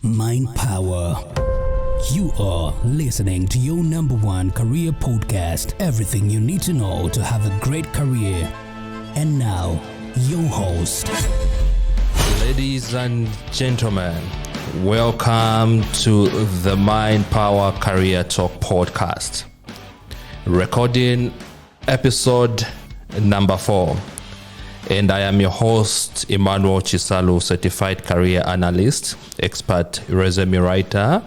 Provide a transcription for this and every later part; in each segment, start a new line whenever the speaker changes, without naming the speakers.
Mind Power. You are listening to your number one career podcast. Everything you need to know to have a great career. And now, your host.
Ladies and gentlemen, welcome to the Mind Power Career Talk podcast. Recording episode number 4. And I am your host, Emmanuel Chisalu, certified career analyst, expert resume writer,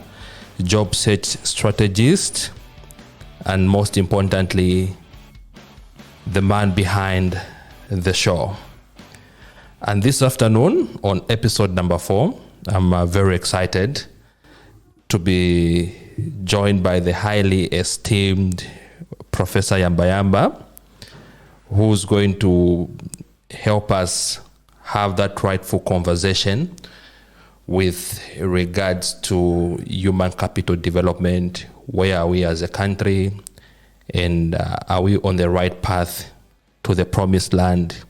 job search strategist, and most importantly, the man behind the show. And this afternoon, on episode number 4, I'm very excited to be joined by the highly esteemed Professor Yambayamba, who's going to help us have that rightful conversation with regards to human capital development. Where are we as a country, and are we on the right path to the promised land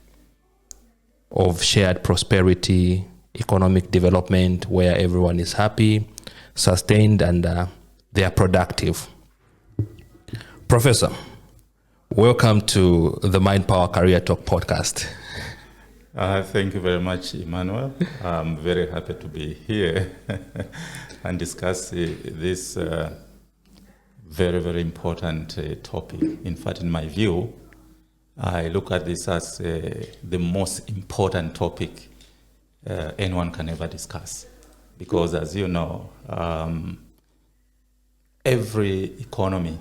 of shared prosperity, economic development, where everyone is happy, sustained, and they are productive. Professor, welcome to the Mind Power Career Talk podcast.
Thank you very much, Emmanuel. I'm very happy to be here and discuss this very, very important topic. In fact, in my view, I look at this as the most important topic anyone can ever discuss. Because as you know, every economy,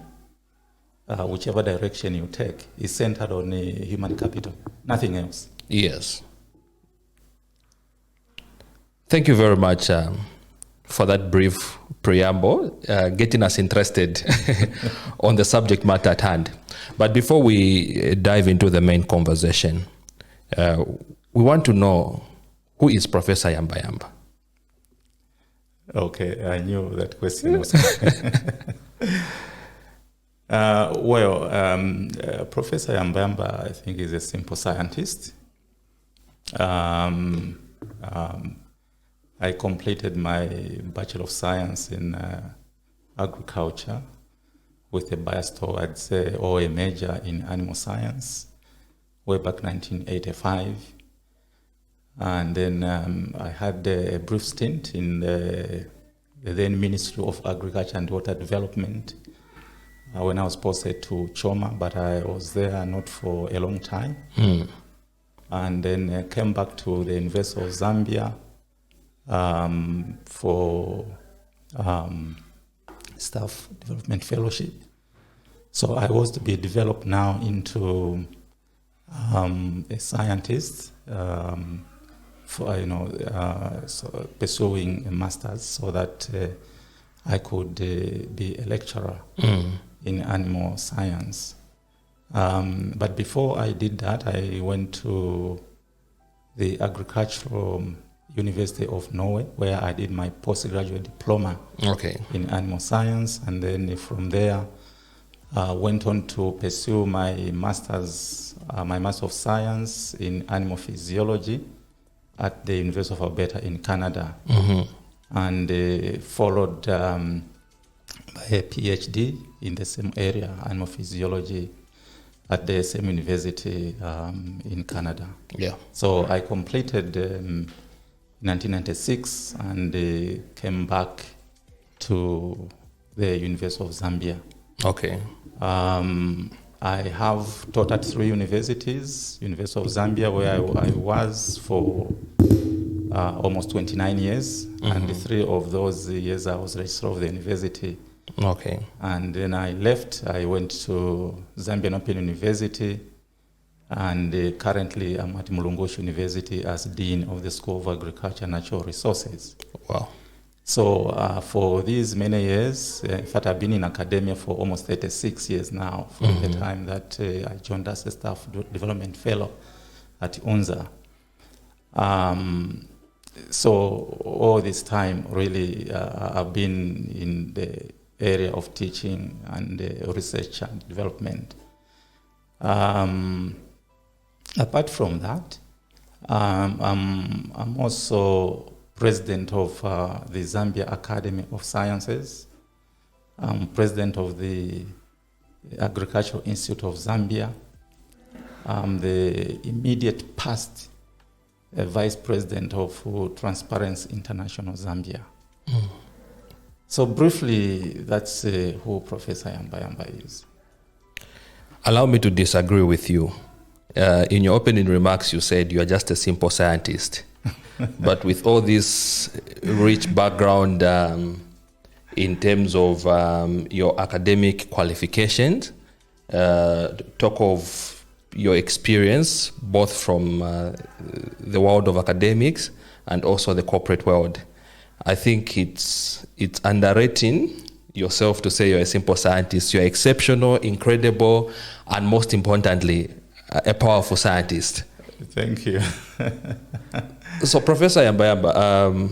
whichever direction you take, is centered on human capital, nothing else.
Yes. Thank you very much for that brief preamble, getting us interested on the subject matter at hand. But before we dive into the main conversation, we want to know, who is Professor Yambayamba?
Okay, I knew that question was Professor Yambayamba, I think, is a simple scientist. I completed my Bachelor of Science in Agriculture with a bias towards or a major in Animal Science way back 1985. And then I had a brief stint in the then Ministry of Agriculture and Water Development when I was posted to Choma, but I was there not for a long time. And then came back to the University of Zambia for staff development fellowship. So I was to be developed now into a scientist for so pursuing a master's, so that I could be a lecturer in animal science. But before I did that, I went to the Agricultural University of Norway, where I did my Postgraduate Diploma in animal science. And then from there, went on to pursue my Master's of Science in Animal Physiology at the University of Alberta in Canada. And followed by a PhD in the same area, Animal Physiology, at the same university in Canada.
Yeah.
So I completed in 1996 and came back to the University of Zambia.
Okay.
I have taught at 3 universities. University of Zambia, where I was for almost 29 years, and 3 of those years I was registrar of the university.
Okay.
And then I left. I went to Zambian Open University, and currently I'm at Mulungushi University as Dean of the School of Agriculture and Natural Resources.
Wow.
So for these many years, in fact, I've been in academia for almost 36 years now, from the time that I joined as a staff development fellow at UNZA. So all this time, really, I've been in the area of teaching and research and development. Apart from that, I'm also president of the Zambia Academy of Sciences. I'm president of the Agricultural Institute of Zambia. I'm the immediate past vice president of Transparency International Zambia. So briefly, that's who Professor Yambayamba is.
Allow me to disagree with you. In your opening remarks, you said you are just a simple scientist. But with all this rich background in terms of your academic qualifications, talk of your experience both from the world of academics and also the corporate world. I think it's underrating yourself to say you're a simple scientist. You're exceptional, incredible, and most importantly, a powerful scientist.
Thank you.
So, Professor Yambayamba,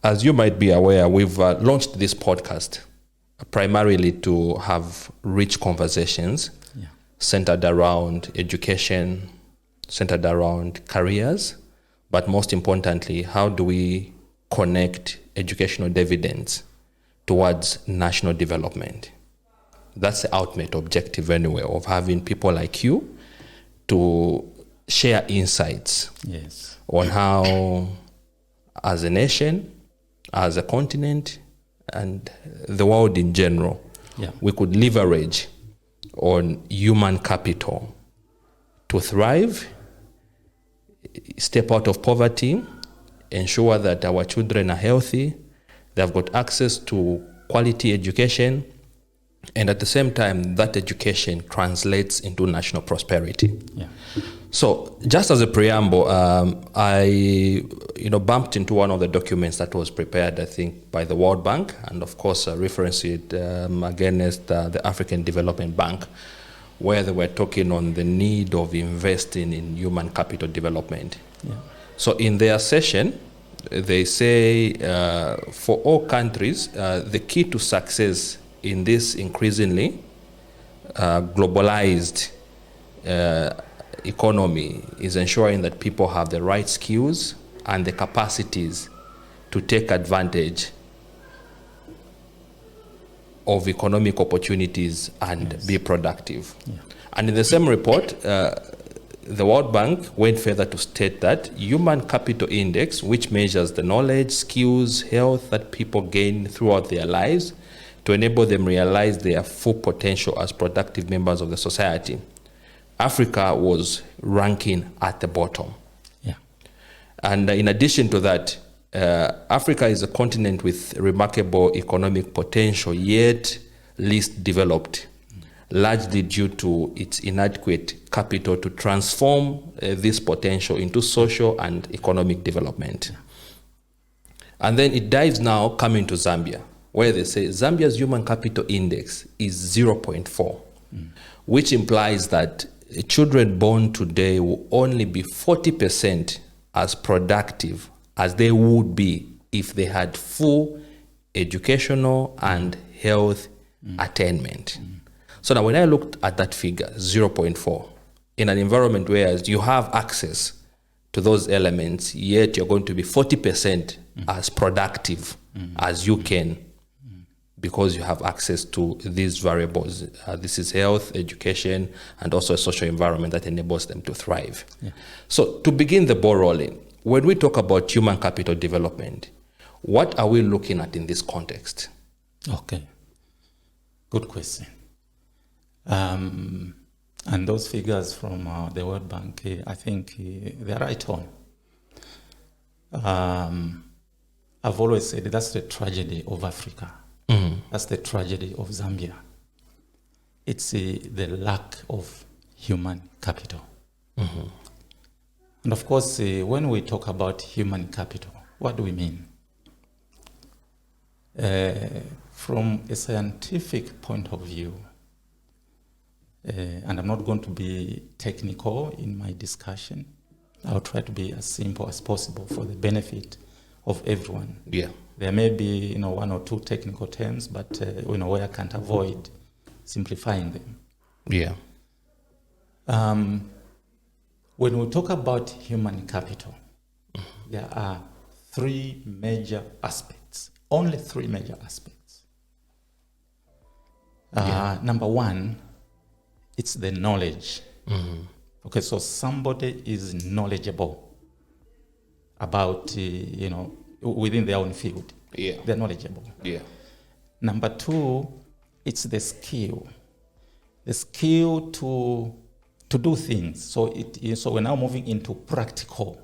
as you might be aware, we've launched this podcast primarily to have rich conversations centered around education, centered around careers, but most importantly, how do we connect educational dividends towards national development? That's the ultimate objective anyway, of having people like you to share insights on how, as a nation, as a continent, and the world in general, we could leverage on human capital to thrive, step out of poverty, ensure that our children are healthy, they've got access to quality education, and at the same time, that education translates into national prosperity. So, just as a preamble, I bumped into one of the documents that was prepared, I think, by the World Bank, and of course, referenced it against the African Development Bank, where they were talking on the need of investing in human capital development. So, in their session, they say for all countries, the key to success in this increasingly globalized economy is ensuring that people have the right skills and the capacities to take advantage of economic opportunities and be productive. And in the same report, the World Bank went further to state that human capital index, which measures the knowledge, skills, health that people gain throughout their lives to enable them realize their full potential as productive members of the society, Africa was ranking at the bottom. And in addition to that, Africa is a continent with remarkable economic potential, yet least developed, largely due to its inadequate capital to transform this potential into social and economic development. And then it dives now coming to Zambia, where they say Zambia's human capital index is 0.4, which implies that children born today will only be 40% as productive as they would be if they had full educational and health attainment. So now when I looked at that figure, 0.4, in an environment where you have access to those elements, yet you're going to be 40% as productive as you can because you have access to these variables. This is health, education, and also a social environment that enables them to thrive. So to begin the ball rolling, when we talk about human capital development, what are we looking at in this context?
Okay, good question. And those figures from the World Bank, I think they're right on. I've always said that's the tragedy of Africa. That's the tragedy of Zambia. It's the lack of human capital. And of course, when we talk about human capital, what do we mean? From a scientific point of view, and I'm not going to be technical in my discussion, I'll try to be as simple as possible for the benefit of everyone. There may be one or two technical terms, but where I can't avoid simplifying them. When we talk about human capital, there are three major aspects. Only three major aspects. Number one, it's the knowledge. Okay, so somebody is knowledgeable about, within their own field.
Yeah.
They're knowledgeable.
Yeah.
Number two, it's the skill. The skill to do things. So we're now moving into practical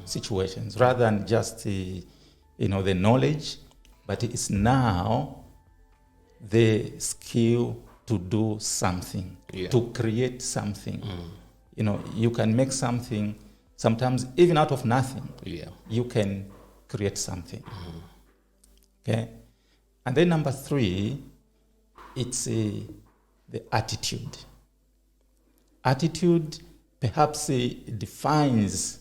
situations rather than just the knowledge, but it's now the skill to do something, to create something. You can make something, sometimes even out of nothing.
Yeah.
You can create something. Okay? And then number three, it's the attitude. Attitude perhaps defines,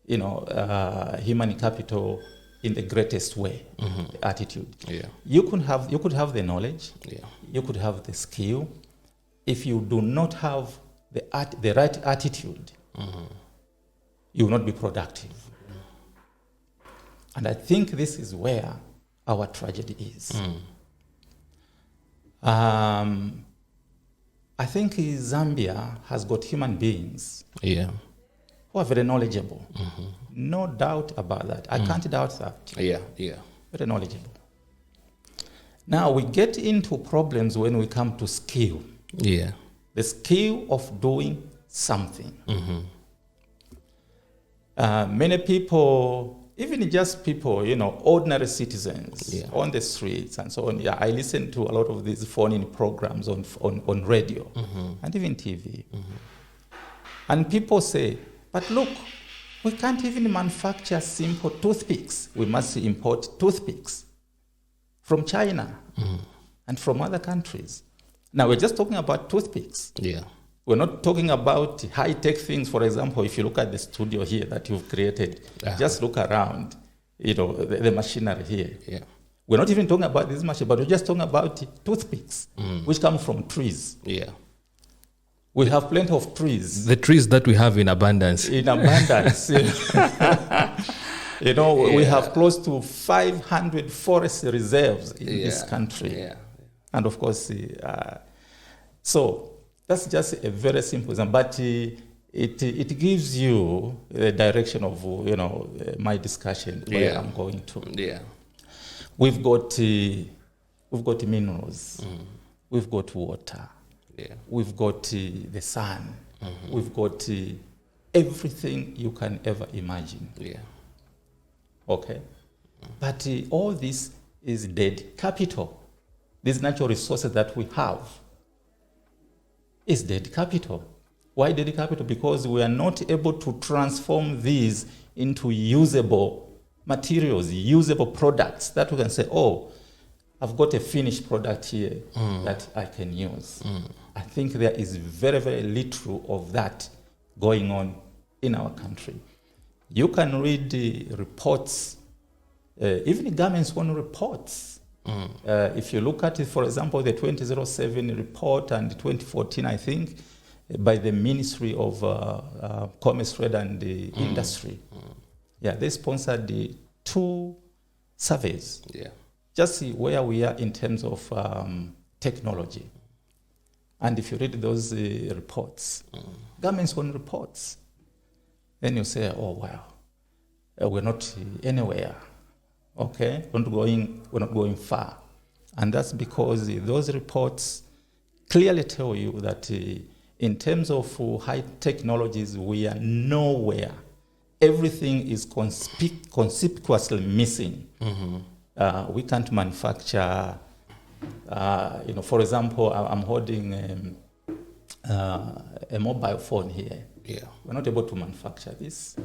human capital in the greatest way. The attitude.
Yeah.
You could have the knowledge.
Yeah.
You could have the skill. If you do not have the right attitude, you will not be productive. And I think this is where our tragedy is. I think Zambia has got human beings
Yeah.
who are very knowledgeable. No doubt about that. I can't doubt that.
Yeah. Yeah.
Very knowledgeable. Now we get into problems when we come to skill.
Yeah.
The skill of doing something. Many people, even just people, ordinary citizens on the streets and so on. Yeah, I listen to a lot of these phone-in programs on radio and even TV. And people say, but look, we can't even manufacture simple toothpicks. We must import toothpicks from China and from other countries. Now, we're just talking about toothpicks.
Yeah.
We're not talking about high-tech things. For example, if you look at the studio here that you've created, just look around, the machinery here.
Yeah.
We're not even talking about this machine, but we're just talking about toothpicks, which come from trees.
Yeah.
We have plenty of trees.
The trees that we have in abundance.
In abundance. We have close to 500 forest reserves in this country.
Yeah.
And of course, so that's just a very simple example, but it gives you the direction of my discussion where I'm going to.
Yeah.
We've got minerals, we've got water, we've got the sun, we've got everything you can ever imagine.
Yeah.
Okay, but all this is dead capital. These natural resources that we have is dead capital. Why dead capital? Because we are not able to transform these into usable materials, usable products that we can say, oh, I've got a finished product here that I can use. I think there is very, very little of that going on in our country. You can read the reports, even the government's own reports. If you look at it, for example, the 2007 report and 2014, I think, by the Ministry of Commerce, Trade and Industry. Yeah, they sponsored the 2 surveys. Yeah. Just see where we are in terms of technology. And if you read those reports, government's own reports, then you say, oh, wow, we're not anywhere. Okay, we're not going far. And that's because those reports clearly tell you that in terms of high technologies, we are nowhere. Everything is conspicuously missing. We can't manufacture, for example, I'm holding a mobile phone here. Yeah. We're not able to manufacture this.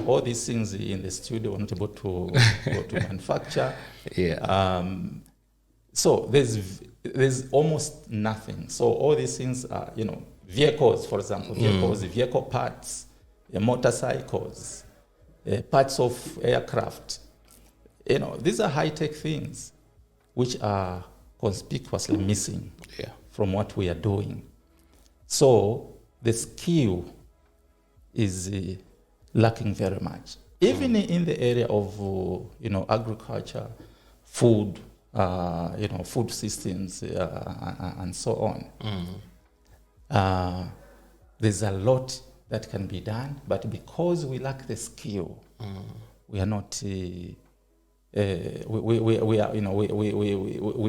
All these things in the studio, we're not able to manufacture. Yeah. So there's almost nothing. So all these things are, vehicles, for example, vehicle parts, motorcycles, parts of aircraft. These are high-tech things which are conspicuously missing from what we are doing. So the skill is lacking very much. Even in the area of agriculture, food, food systems, and so on. There's a lot that can be done, but because we lack the skill, we are not. We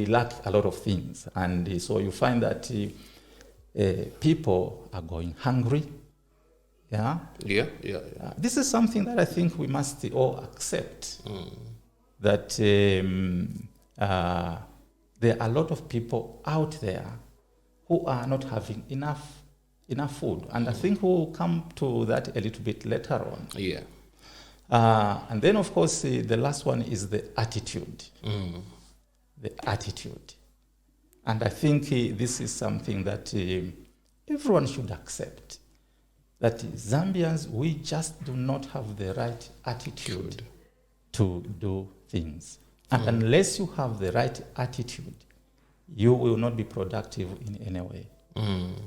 lack a lot of things, and so you find that people are going hungry. Yeah. This is something that I think we must all accept. That there are a lot of people out there who are not having enough food, and I think we'll come to that a little bit later on.
Yeah.
And then, of course, the last one is the attitude. The attitude. And I think this is something that everyone should accept. That Zambians, we just do not have the right attitude to do things. And unless you have the right attitude, you will not be productive in any way.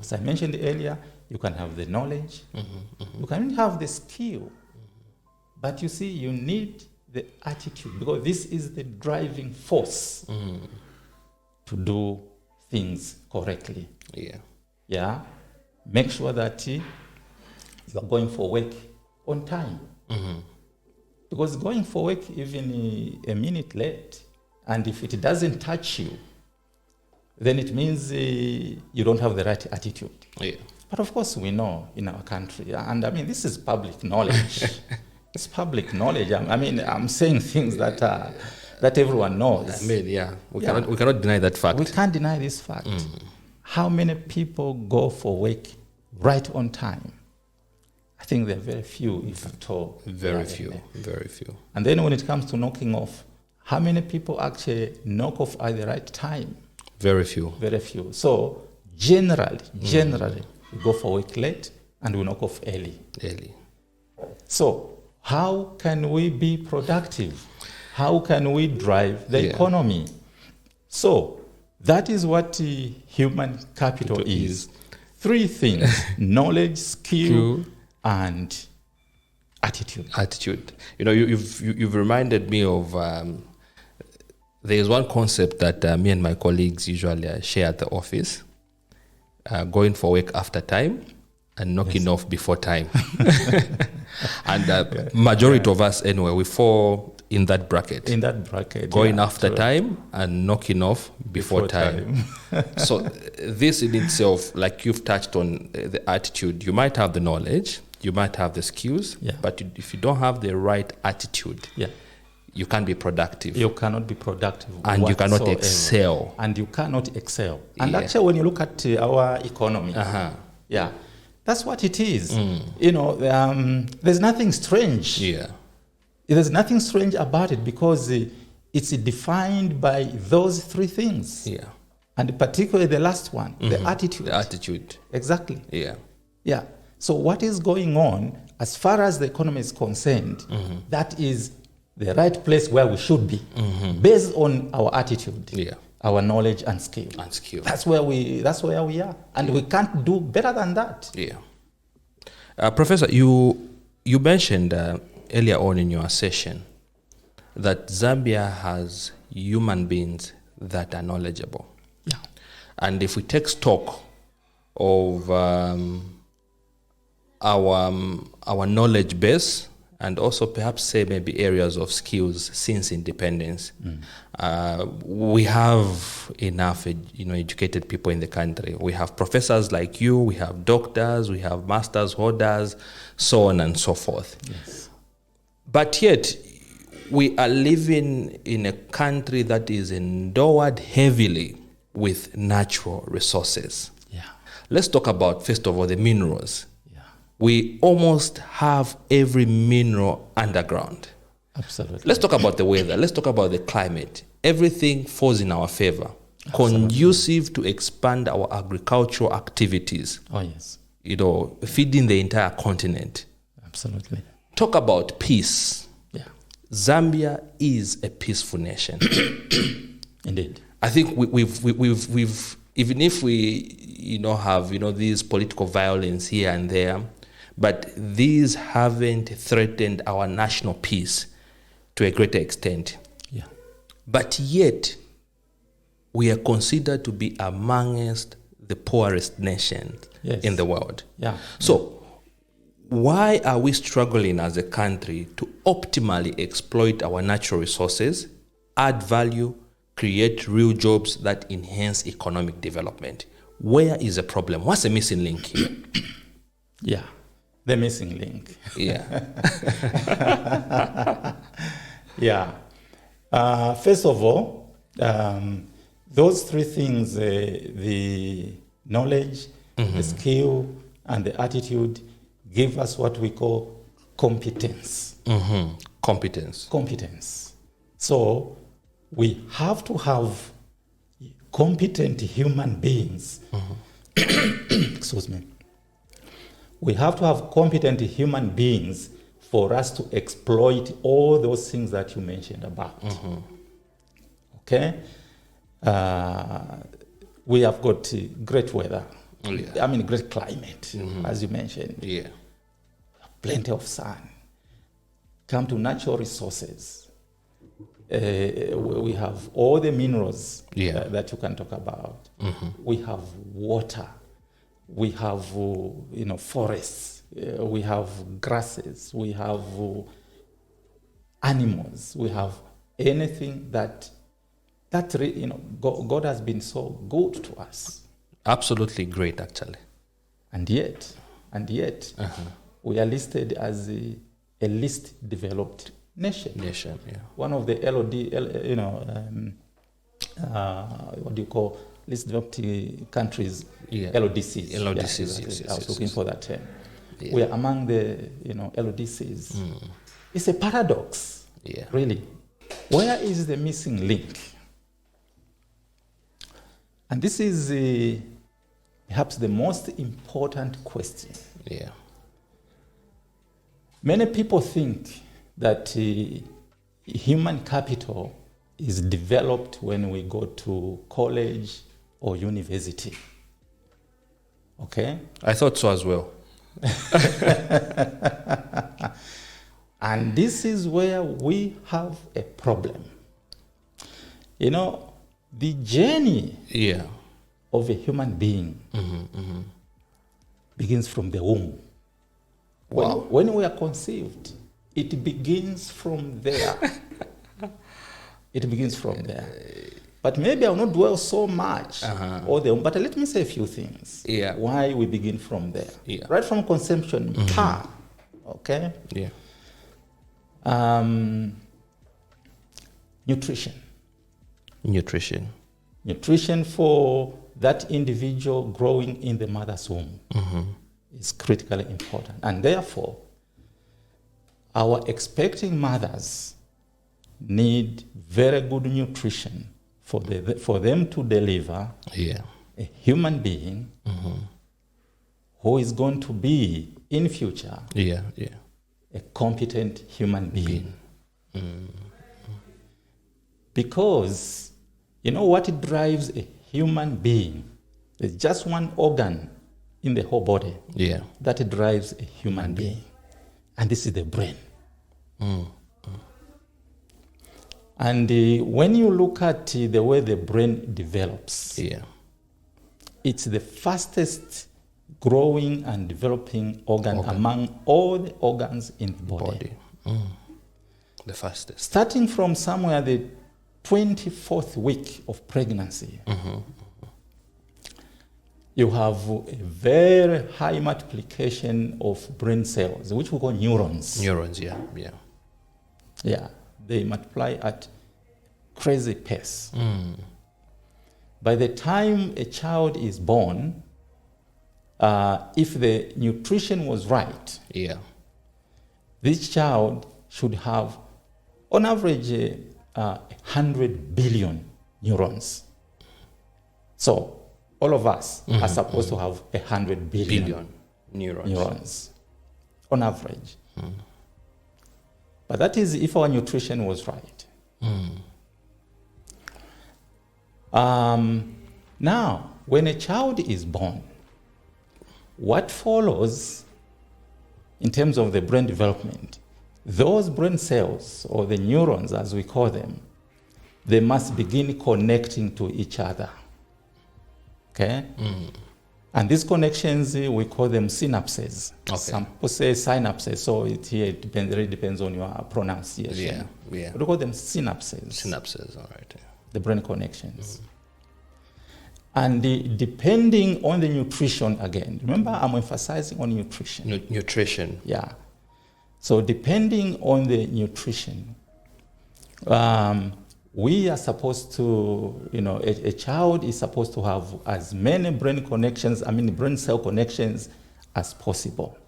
As I mentioned earlier, you can have the knowledge, you can have the skill, but you see, you need the attitude, because this is the driving force to do things correctly. Yeah. Make sure that you are going for work on time. Because going for work even a minute late, and if it doesn't touch you, then it means you don't have the right attitude. But of course, we know in our country, and I mean, this is public knowledge. It's public knowledge. I'm saying things that everyone knows.
We cannot deny that fact.
We can't deny this fact. How many people go for work right on time? I think there are very few, if at all.
Very few.
And then when it comes to knocking off, how many people actually knock off at the right time?
Very few.
So generally, we go for work late and we knock off early. So how can we be productive? How can we drive the economy? So that is what human capital is. 3 things: knowledge, skill, and
attitude. You've reminded me of there is one concept that me and my colleagues usually share at the office: going for work after time and knocking off before time. And majority of us, anyway, we fall in that bracket. Going after time and knocking off before time. So this in itself, like you've touched on the attitude, you might have the knowledge, you might have the skills, but if you don't have the right attitude, you can't be productive.
You cannot be productive.
And you cannot excel.
And actually, when you look at our economy, that's what it is. There's nothing strange. There's nothing strange about it, because it's defined by those 3 things. And particularly the last one, the attitude.
The attitude.
Exactly. So what is going on as far as the economy is concerned, that is the right place where we should be, based on our attitude, our knowledge and skill. That's where we are, and we can't do better than that.
Professor, you mentioned earlier on in your session that Zambia has human beings that are knowledgeable. And if we take stock of our knowledge base, and also perhaps say maybe areas of skills since independence, we have enough educated people in the country. We have professors like you, we have doctors, we have masters holders, so on and so forth. But yet, we are living in a country that is endowed heavily with natural resources. Let's talk about, first of all, the minerals. We almost have every mineral underground.
Absolutely.
Let's talk about the weather. Let's talk about the climate. Everything falls in our favor. Conducive to expand our agricultural activities. Feeding the entire continent.
Absolutely.
Talk about peace. Zambia is a peaceful nation.
Indeed.
I think we've even if we have these political violence here and there, but these haven't threatened our national peace to a greater extent.
Yeah.
But yet, we are considered to be amongst the poorest nations in the world.
Yeah.
So, why are we struggling as a country to optimally exploit our natural resources, add value, create real jobs that enhance economic development? Where is the problem? What's the missing link here?
Yeah, the missing link.
Yeah.
Yeah. First of all, those three things, the knowledge, the skill, and the attitude, give us what we call competence. Competence. So we have to have competent human beings. Excuse me. We have to have competent human beings for us to exploit all those things that you mentioned about. Okay? We have got great weather. I mean, great climate, as you mentioned.
Yeah.
Plenty of sun. Come to natural resources. We have all the minerals that you can talk about. We have water. We have forests. We have grasses. We have animals. We have anything that God has been so good to us.
Absolutely great, actually.
And yet, we are listed as a least developed nation. One of the what do you call least developed countries? LODCs.
LODCs.
I was looking for that term. We are among the LODCs. It's a paradox. Really. Where is the missing link? And this is perhaps the most important question. Many people think that human capital is developed when we go to college or university. Okay?
I thought so as well.
And this is where we have a problem. The journey of a human being begins from the womb. When we are conceived, it begins from there. It begins from there. But maybe I will not dwell so much on them. But let me say a few things. Why we begin from there. Right from conception, okay? Nutrition. Nutrition for that individual growing in the mother's womb is critically important. And therefore, our expecting mothers need very good nutrition for them to deliver a human being who is going to be, in future, a competent human being. Because, what drives a human being? There's just one organ in the whole body that drives a human being. And this is the brain. And when you look at the way the brain develops, it's the fastest growing and developing organ among all the organs in the body.
The fastest.
Starting from somewhere the 24th week of pregnancy, you have a very high multiplication of brain cells, which we call neurons. Yeah, they multiply at crazy pace. By the time a child is born, if the nutrition was right, this child should have, on average, 100 billion neurons. So all of us are supposed to have 100 billion neurons on average. But that is if our nutrition was right. Now, when a child is born, what follows in terms of the brain development, those brain cells, or the neurons as we call them, they must begin connecting to each other. Okay? And these connections, we call them synapses.
Okay.
Some people say synapses, so it really depends on your pronunciation.
Yeah.
We call them synapses.
Synapses, all right.
The brain connections. And depending on the nutrition, again, remember I'm emphasizing on nutrition.
Nutrition.
Yeah. So depending on the nutrition, we are supposed to, a child is supposed to have as many brain cell connections as possible.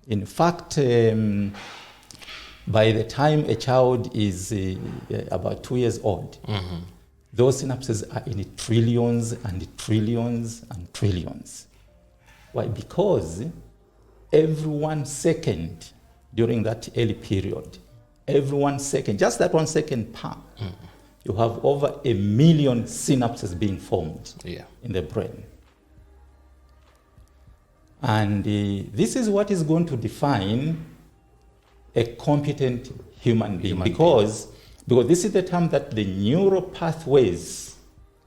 In fact, by the time a child is about 2 years old, those synapses are in trillions and trillions and trillions. Why? Because every 1 second during that early period, every 1 second, just that 1 second you have over 1 million synapses being formed in the brain. And this is what is going to define a competent human being, because this is the time that the neural pathways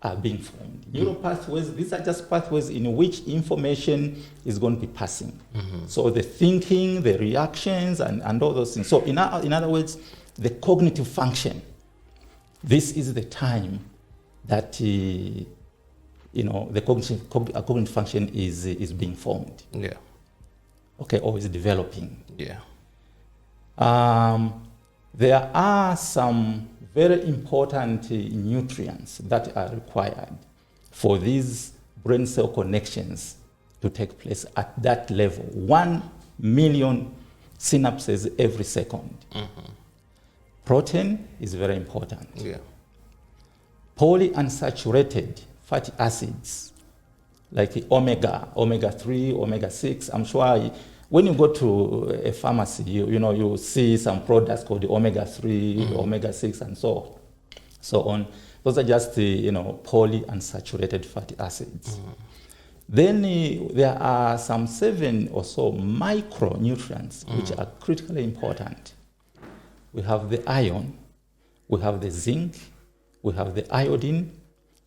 are being formed. Neural pathways, these are just pathways in which information is going to be passing. So the thinking, the reactions, and all those things. So in other words, the cognitive function, this is the time that the cognitive function is being formed. Okay, or is developing. There are some very important nutrients that are required for these brain cell connections to take place at that level. 1 million synapses every second. Protein is very important. Polyunsaturated fatty acids, like omega-3, omega-6. I'm sure when you go to a pharmacy, you see some products called the omega-3, omega-6, and so on. Those are just polyunsaturated fatty acids. Then there are some 7 or so micronutrients which are critically important. We have the iron, we have the zinc, we have the iodine,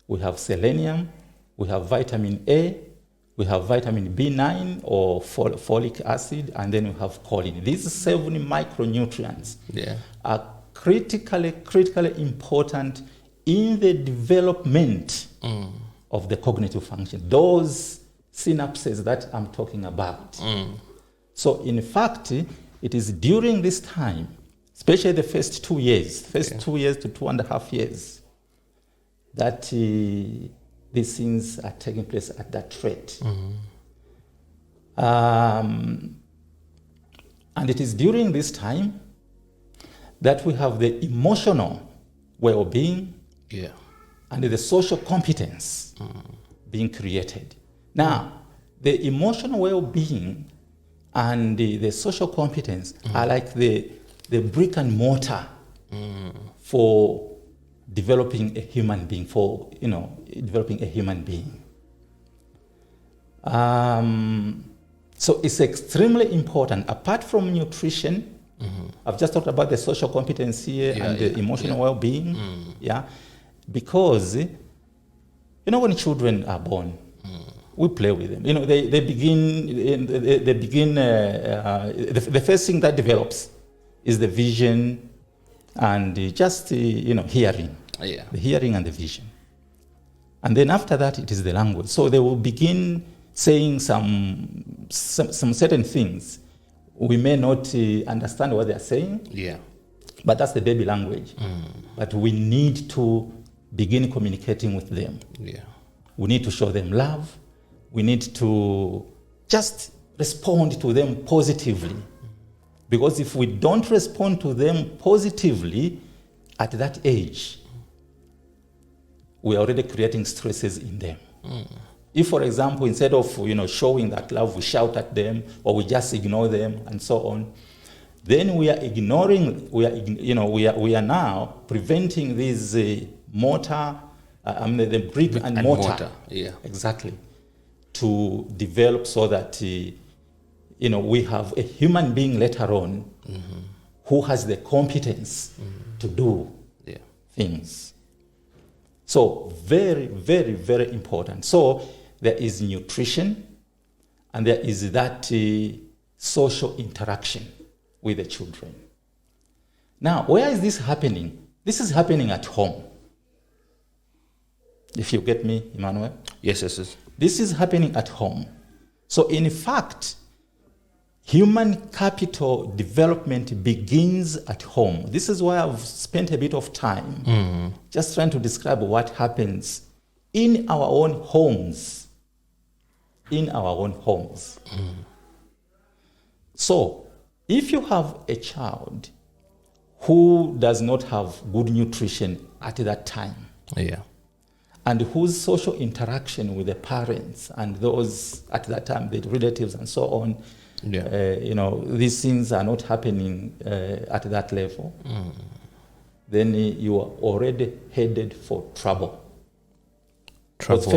we have selenium, we have vitamin A, we have vitamin B9 or folic acid, and then we have choline. These 7 micronutrients are critically important in the development of the cognitive function, those synapses that I'm talking about. So in fact, it is during this time, especially the first 2 years, 2 years to 2.5 years, that these things are taking place at that rate. And it is during this time that we have the emotional well-being and the social competence being created. Now, the emotional well-being and the social competence are like the brick and mortar for developing a human being, developing a human being. So it's extremely important. Apart from nutrition, I've just talked about the social competence here and the emotional well-being. Because, when children are born, we play with them. They begin. The first thing that develops is the vision and hearing. The hearing and the vision. And then after that, it is the language. So they will begin saying some certain things. We may not understand what they are saying. But that's the baby language. But we need to begin communicating with them. We need to show them love. We need to just respond to them positively. Because if we don't respond to them positively at that age, we are already creating stresses in them. If, for example, instead of showing that love, we shout at them or we just ignore them and so on, then we are ignoring. We are now preventing these the brick and mortar. Exactly. To develop so that we have a human being later on who has the competence to do things. So very, very, very important. So there is nutrition and there is that social interaction with the children. Now, where is this happening? This is happening at home. If you get me, Emmanuel?
Yes.
This is happening at home. So in fact, human capital development begins at home. This is why I've spent a bit of time just trying to describe what happens in our own homes. In our own homes. So, if you have a child who does not have good nutrition at that time, and whose social interaction with the parents and those at that time, the relatives and so on, these things are not happening at that level, then you are already headed for trouble. Trouble.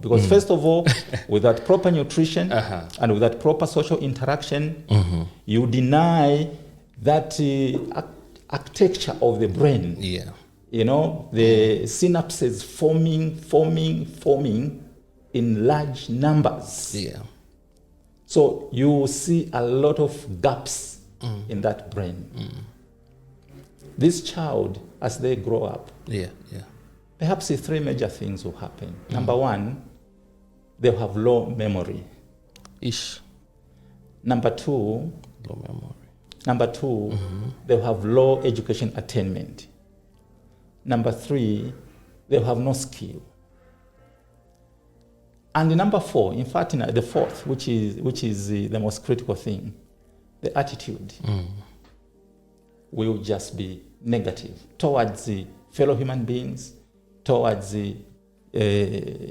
Because first of all, without proper nutrition and without proper social interaction, you deny that architecture of the brain. The synapses forming in large numbers. So you see a lot of gaps in that brain. This child, as they grow up, perhaps three major things will happen. Number one, they'll have low memory. Number two, they'll have low education attainment. Number three, they'll have no skill. And number four, in fact, the fourth, which is the most critical thing, the attitude will just be negative towards the fellow human beings, towards the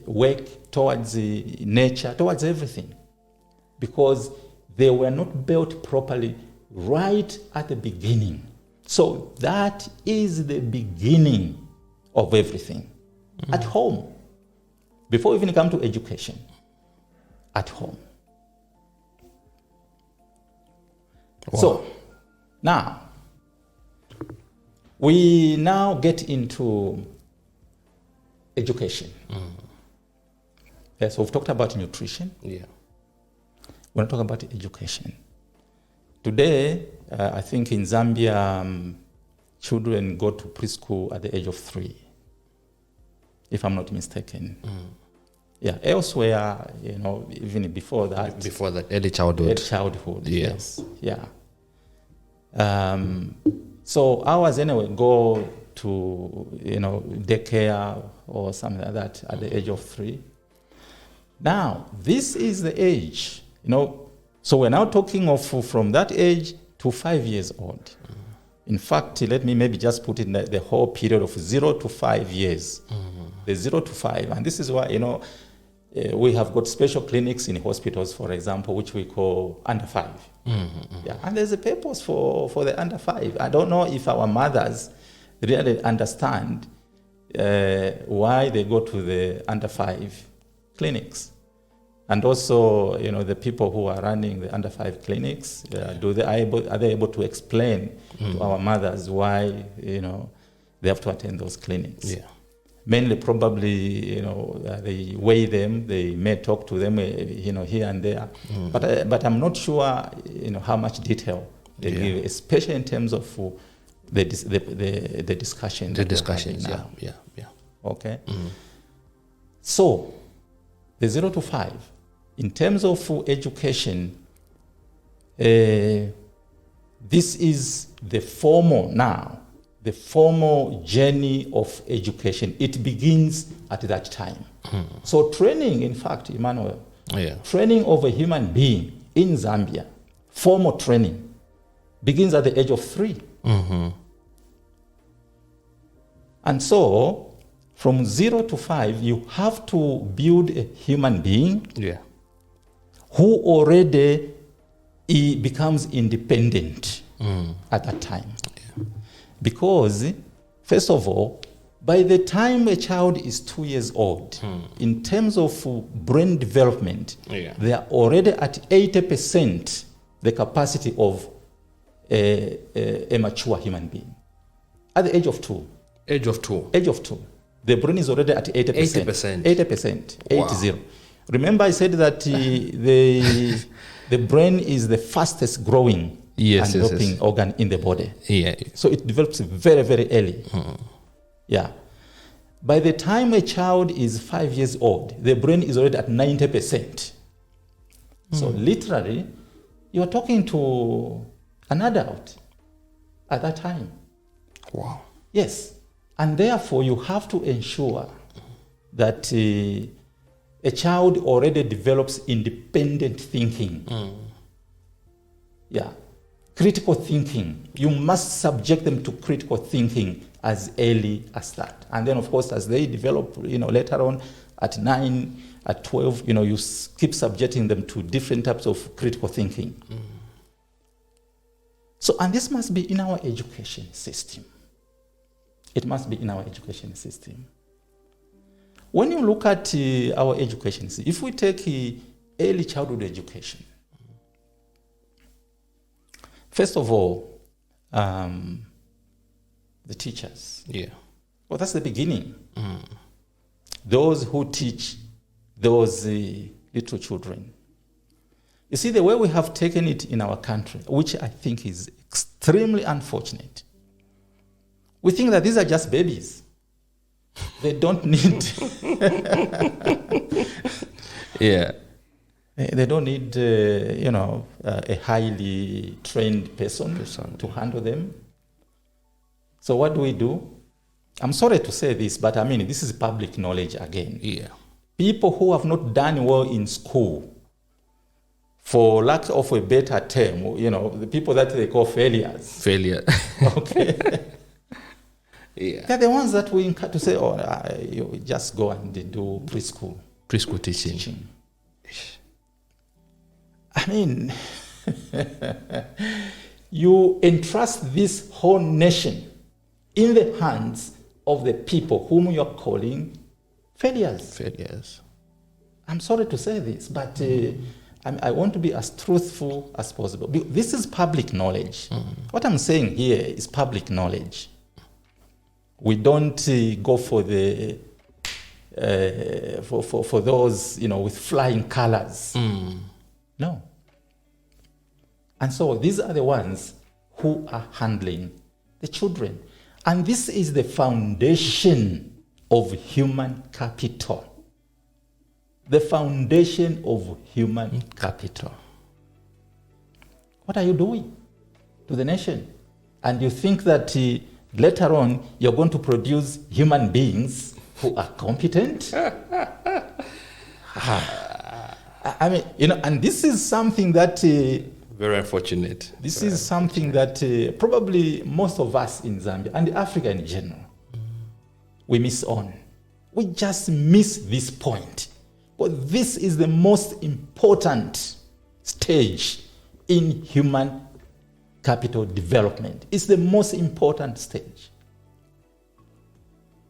work, towards the nature, towards everything. Because they were not built properly right at the beginning. So that is the beginning of everything. At home. Before we even come to education. At home. Wow. So, now, we now get into education. Yes, we've talked about nutrition. We're going to talk about education. Today, I think in Zambia, children go to preschool at the age of 3, if I'm not mistaken. Elsewhere, even before that.
Before that, early childhood.
Yes. So ours anyway go to, daycare or something like that at the age of 3. Now, this is the age, so we're now talking of from that age to 5 years old. In fact, let me maybe just put in the whole period of 0 to 5 years. The 0 to 5. And this is why, we have got special clinics in hospitals, for example, which we call under 5. And there's a purpose for the under 5. I don't know if our mothers really understand why they go to the under 5 clinics. And also, the people who are running the under 5 clinics, are they able to explain to our mothers why, they have to attend those clinics? Mainly, probably, they weigh them. They may talk to them, here and there. But I'm not sure, how much detail they give, especially in terms of the discussion. The discussions, Okay. So, the 0 to 5. In terms of education, this is the formal journey of education. It begins at that time. So training, in fact, Emmanuel, training of a human being in Zambia, formal training, begins at the age of 3. And so, from 0 to 5, you have to build a human being who already becomes independent at that time. Because, first of all, By the time a child is 2 years old, in terms of brain development, they are already at 80% the capacity of a mature human being. At the age of 2.
Age of 2.
Age of 2. The brain is already at 80%.
80%.
80%.
Wow.
80. Remember I said that the brain is the fastest growing and developing organ in the body.
Yeah.
So it develops very, very early. Yeah. By the time a child is 5 years old, the brain is already at 90%. So literally, you are talking to an adult at that time.
Wow.
Yes. And therefore, you have to ensure that a child already develops independent thinking. Yeah. Critical thinking. You must subject them to critical thinking as early as that. And then, of course, as they develop, later on at 9, at 12, you keep subjecting them to different types of critical thinking. So, and this must be in our education system. It must be in our education system. When you look at our education system, if we take early childhood education, first of all, the teachers.
Yeah.
Well, that's the beginning. Those who teach those little children. You see, the way we have taken it in our country, which I think is extremely unfortunate, we think that these are just babies. They don't need...
Yeah.
They don't need, a highly trained person to handle them. So what do? I'm sorry to say this, but I mean, this is public knowledge again.
Yeah.
People who have not done well in school, for lack of a better term, the people that they call failures.
Failure.
Okay.
Yeah.
They're the ones that we encourage to say, you just go and do preschool.
Preschool teaching.
I mean, you entrust this whole nation in the hands of the people whom you are calling failures.
Failures.
I'm sorry to say this, but I want to be as truthful as possible. This is public knowledge. What I'm saying here is public knowledge. We don't go for the for those with flying colors. No. And so these are the ones who are handling the children. And this is the foundation of human capital. The foundation of human capital. What are you doing to the nation? And you think that later on you're going to produce human beings who are competent? I mean, and this is something that...
very unfortunate.
This is something that probably most of us in Zambia and Africa in general, we miss on. We just miss this point. But this is the most important stage in human capital development. It's the most important stage.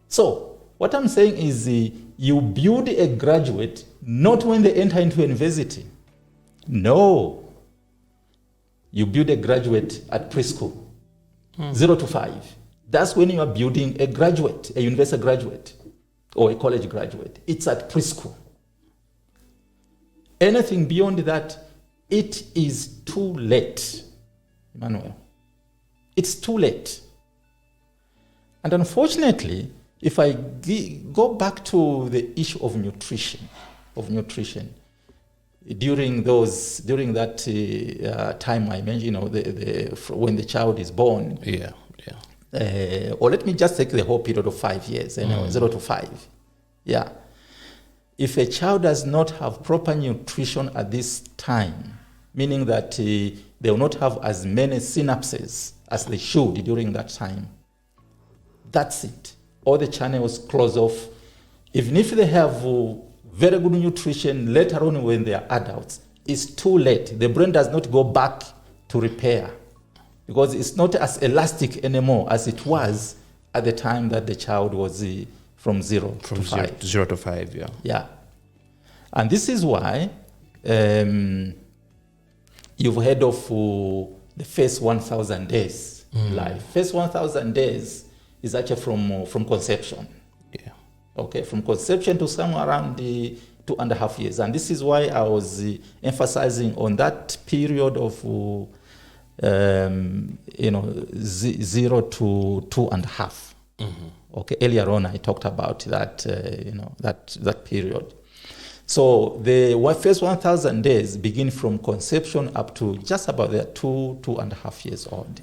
So, what I'm saying is you build a graduate not when they enter into university. No. You build a graduate at preschool, 0 to 5. That's when you are building a graduate, a university graduate, or a college graduate. It's at preschool. Anything beyond that, it is too late, Emmanuel. It's too late. And unfortunately, if I go back to the issue of nutrition, during that time I mentioned, when the child is born.
Yeah.
Or let me just take the whole period of 5 years, 0 to 5. Yeah. If a child does not have proper nutrition at this time, meaning that they will not have as many synapses as they should during that time, that's it. All the channels close off. Even if they have very good nutrition later on when they are adults, it's too late. The brain does not go back to repair because it's not as elastic anymore as it was at the time that the child was from 0 to 5.
0 to 5, yeah.
Yeah. And this is why you've heard of the first 1,000 days life. First 1,000 days is actually from conception.
Yeah.
Okay, from conception to somewhere around 2.5 years. And this is why I was emphasizing on that period of 0 to 2.5. Okay, earlier on I talked about that, that period. So the first 1,000 days begin from conception up to just about 2.5 years old.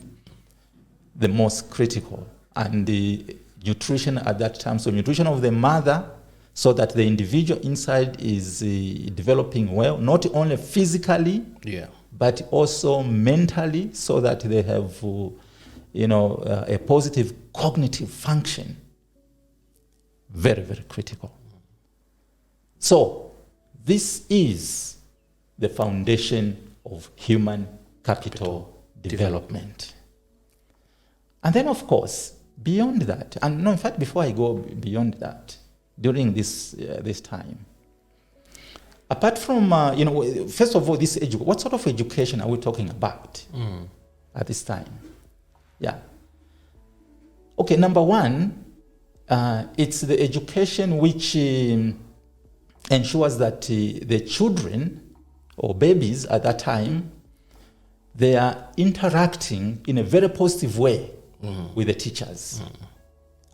The most critical. And the nutrition at that time, so nutrition of the mother, so that the individual inside is developing well, not only physically, but also mentally, so that they have, a positive cognitive function. Very, very critical. So this is the foundation of human capital development. And then, of course, beyond that, and no, in fact, before I go beyond that, during this time, apart from, first of all, what sort of education are we talking about at this time? Yeah. Okay, number one, it's the education which ensures that the children or babies at that time, they are interacting in a very positive way with the teachers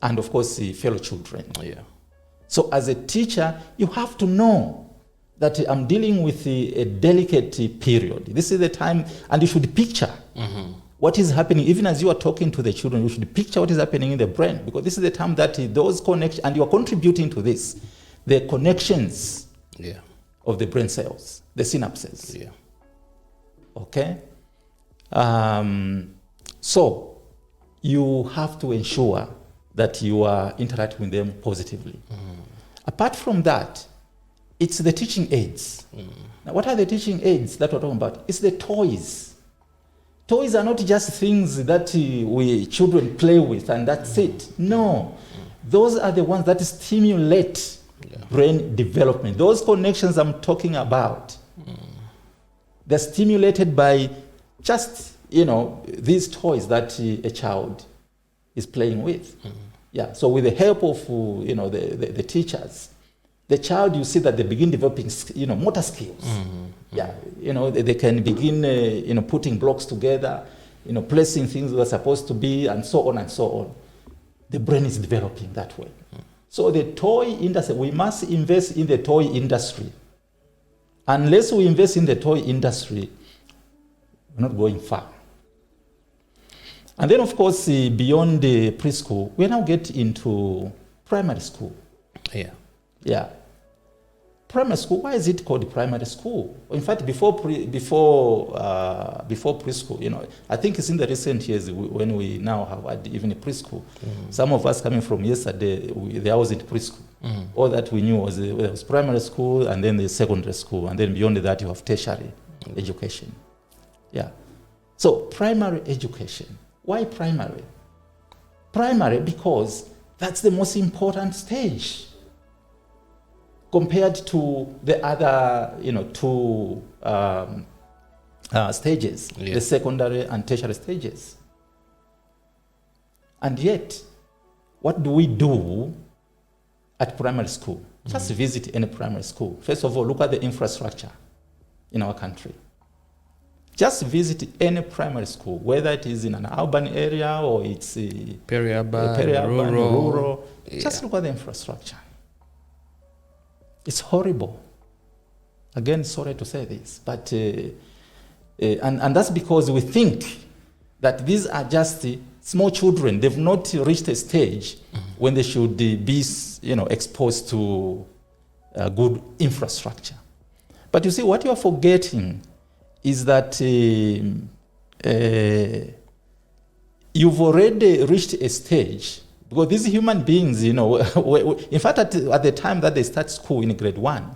and, of course, the fellow children.
Yeah.
So as a teacher, you have to know that I'm dealing with a delicate period. This is the time, and you should picture what is happening. Even as you are talking to the children, you should picture what is happening in the brain, because this is the time that those connections, and you are contributing to this, the connections of the brain cells, the synapses.
Yeah.
Okay? So you have to ensure that you are interacting with them positively. Apart from that, it's the teaching aids. Now, what are the teaching aids that we're talking about? It's the toys. Toys are not just things that we children play with and that's it. No. Those are the ones that stimulate brain development. Those connections I'm talking about, they're stimulated by just, these toys that a child is playing with. Yeah. So with the help of, the teachers, the child, you see that they begin developing, motor skills. Yeah. They can begin, putting blocks together, placing things that are supposed to be, and so on and so on. The brain is developing that way. So the toy industry, we must invest in the toy industry. Unless we invest in the toy industry, we're not going far. And then, of course, beyond the preschool, we now get into primary school. Yeah. Primary school, why is it called primary school? In fact, before preschool, I think it's in the recent years when we now have had even a preschool. Some of us coming from yesterday, there wasn't preschool. All that we knew was there was primary school and then the secondary school, and then beyond that you have tertiary education. Yeah. So primary education. Why primary? Primary because that's the most important stage compared to the other, two stages, the secondary and tertiary stages. And yet, what do we do at primary school? Just visit any primary school. First of all, look at the infrastructure in our country. Just visit any primary school, whether it is in an urban area or it's peri-urban, rural. Just look at the infrastructure. It's horrible. Again, sorry to say this, but and that's because we think that these are just small children. They've not reached a stage when they should be, exposed to good infrastructure. But you see, what you are forgetting is that you've already reached a stage. Because these human beings, in fact, at the time that they start school in grade 1,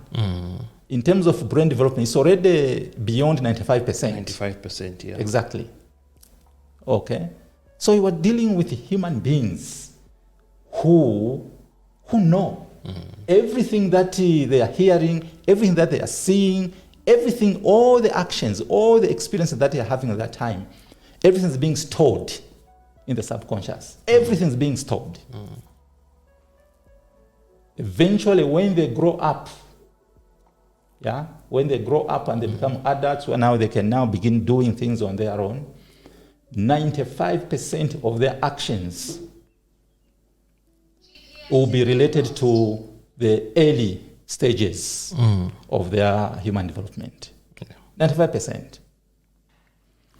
in terms of brain development, it's already beyond 95%.
95%, yeah.
Exactly. Okay. So you are dealing with human beings who know everything that they are hearing, everything that they are seeing, everything, all the actions, all the experiences that they are having at that time, everything's being stored in the subconscious. Everything's being stored. Eventually, when they grow up, when they grow up and they become adults, well, now they can now begin doing things on their own. 95% of their actions will be related to the early stages of their human development. 95%.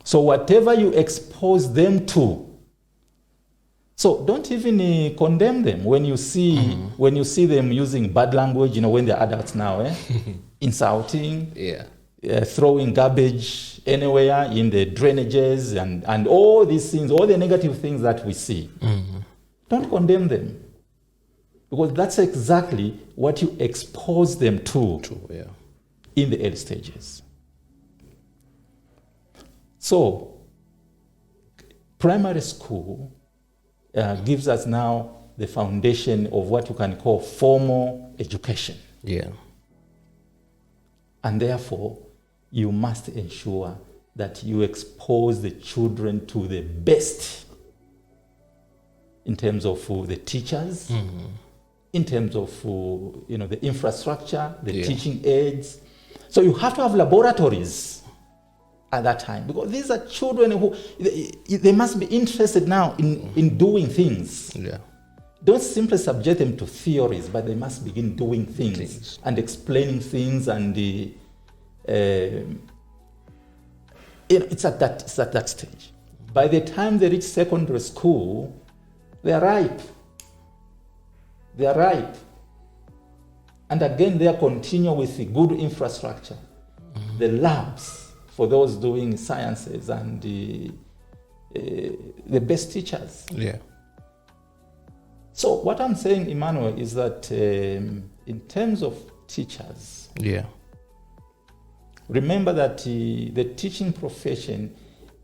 So whatever you expose them to, so don't even condemn them when you see them using bad language, when they're adults now, insulting, throwing garbage anywhere in the drainages and all these things, all the negative things that we see. Don't condemn them. Because that's exactly what you expose them to in the early stages. So, primary school gives us now the foundation of what you can call formal education. And therefore, you must ensure that you expose the children to the best in terms of the teachers, in terms of the infrastructure, the teaching aids. So you have to have laboratories at that time, because these are children who they must be interested now in doing things. Don't simply subject them to theories, but they must begin doing things and explaining things, and it's at that stage. By the time they reach secondary school, they are ripe. And again, they continue with the good infrastructure, the labs for those doing sciences, and the best teachers. So what I'm saying, Emmanuel, is that in terms of teachers, remember that the teaching profession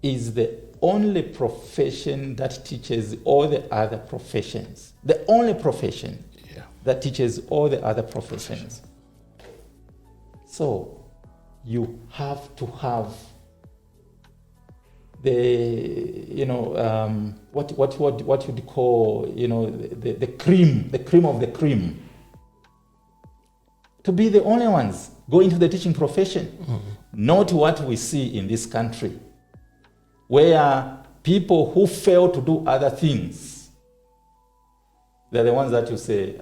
is the only profession that teaches all the other professions. The only profession that teaches all the other professions. So you have to have the what you'd call the cream of the cream, to be the only ones going to the teaching profession. Not what we see in this country, where people who fail to do other things, they're the ones that you say,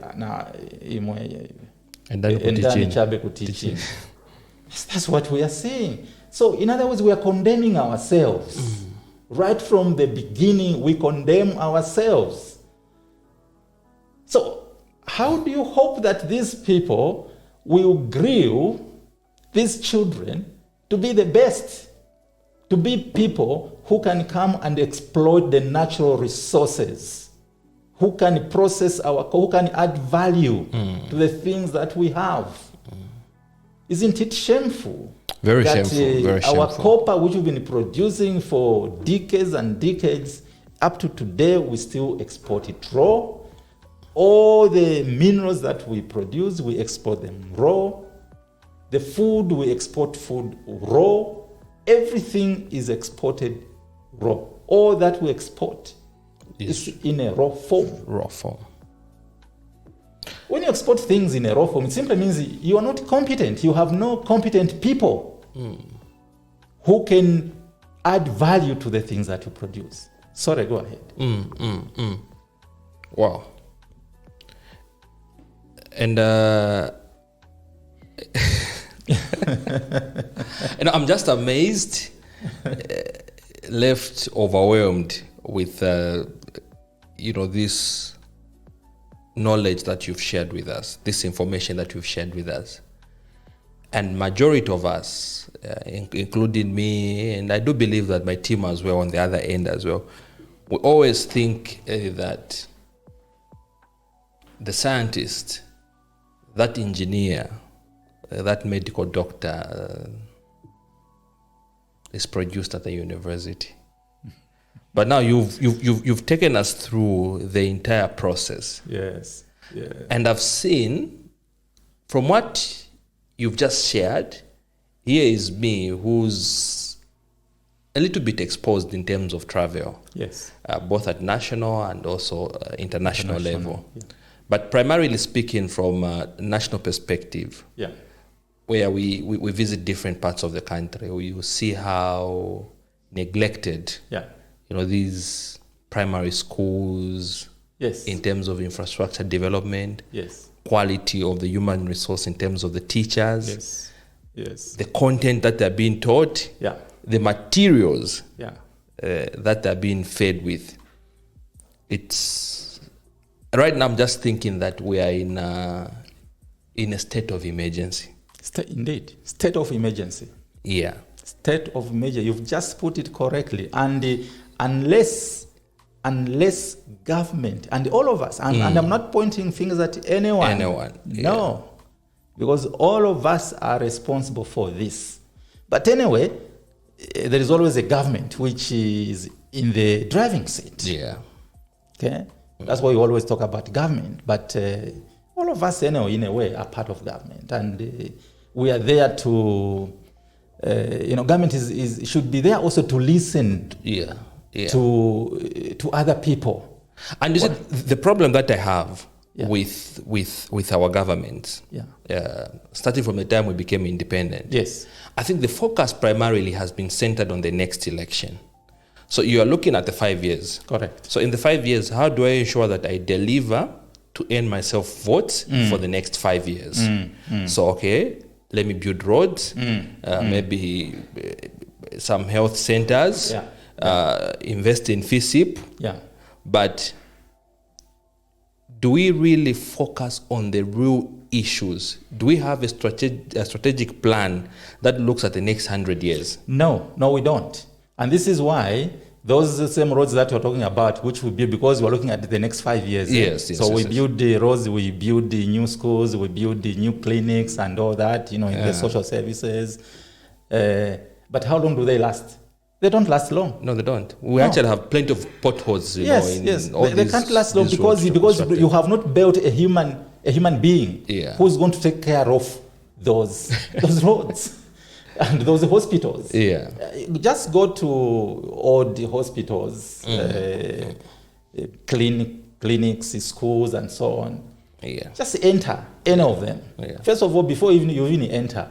teaching. That's what we are saying. So in other words, we are condemning ourselves. Right from the beginning, we condemn ourselves. So how do you hope that these people will grill these children to be the best, to be people who can come and exploit the natural resources, who can who can add value to the things that we have? Isn't it shameful?
Very
that,
shameful. Very
our
shameful.
copper, which we've been producing for decades and decades, up to today, we still export it raw. All the minerals that we produce, we export them raw. The food, we export food raw. Everything is exported raw. All that we export is in a raw form.
Raw form.
When you export things in a raw form, it simply means you are not competent. You have no competent people who can add value to the things that you produce. Sorry, go ahead.
Wow. And and I'm just amazed, left overwhelmed with this knowledge that you've shared with us, this information that you've shared with us. And majority of us, including me, and I do believe that my team as well on the other end as well, we always think that the scientist, that engineer, that medical doctor is produced at the university. But now you've taken us through the entire process.
Yes. Yeah.
And I've seen, from what you've just shared, here is me who's a little bit exposed in terms of travel.
Yes.
Both at national and also international level.
Yeah.
But primarily speaking from a national perspective,
Yeah.
where we visit different parts of the country, where you see how neglected,
Yeah.
these primary schools,
Yes.
in terms of infrastructure development,
Yes.
quality of the human resource in terms of the teachers,
Yes. Yes.
the content that they're being taught,
Yeah.
the materials
Yeah.
that they're being fed with. It's right now I'm just thinking that we are in a state of emergency.
Indeed. State of emergency.
Yeah.
State of emergency. You've just put it correctly. And unless government and all of us, and I'm not pointing fingers at anyone.
Yeah.
No. Because all of us are responsible for this. But anyway, there is always a government which is in the driving seat.
Yeah.
Okay? That's why we always talk about government. But all of us, anyway, in a way, are part of government. And we are there to, government should be there also to listen to other people.
And you see, the problem that I have
Yeah.
with our government, starting from the time we became independent,
Yes.
I think the focus primarily has been centered on the next election. So you are looking at the 5 years.
Correct.
So in the 5 years, how do I ensure that I deliver to earn myself votes for the next 5 years? So, okay, let me build roads, maybe some health centers, invest in FISIP.
Yeah.
But do we really focus on the real issues? Do we have a strategic plan that looks at the next 100 years?
No, we don't. And this is why those same roads that you're talking about, which we build, because we're looking at the next 5 years.
Yes.
We build the roads, we build the new schools, we build the new clinics and all that, in the social services. But how long do they last? They don't last long.
No, they don't. We actually have plenty of potholes.
Yes.
All
they can't last long because you have not built a human being who's going to take care of those roads and those hospitals.
Yeah.
Just go to all the hospitals, clinics, schools, and so on.
Yeah.
Just enter any of them.
Yeah.
First of all, before you even enter,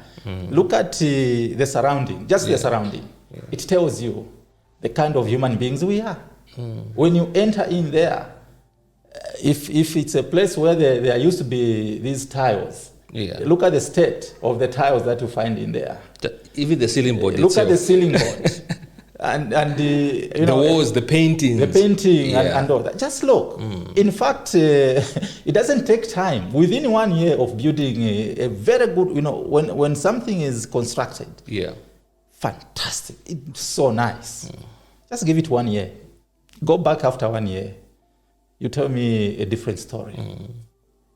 look at the surrounding, just the surrounding. Yeah. It tells you the kind of human beings we are. When you enter in there, if it's a place where there used to be these tiles, look at the state of the tiles that you find in there.
Even the ceiling board
Look
itself.
at the ceiling board. and the
walls, the paintings.
And all that. Just look. In fact, it doesn't take time. Within 1 year of building a very good, when something is constructed, fantastic. It's so nice. Just give it 1 year. Go back after 1 year. You tell me a different story.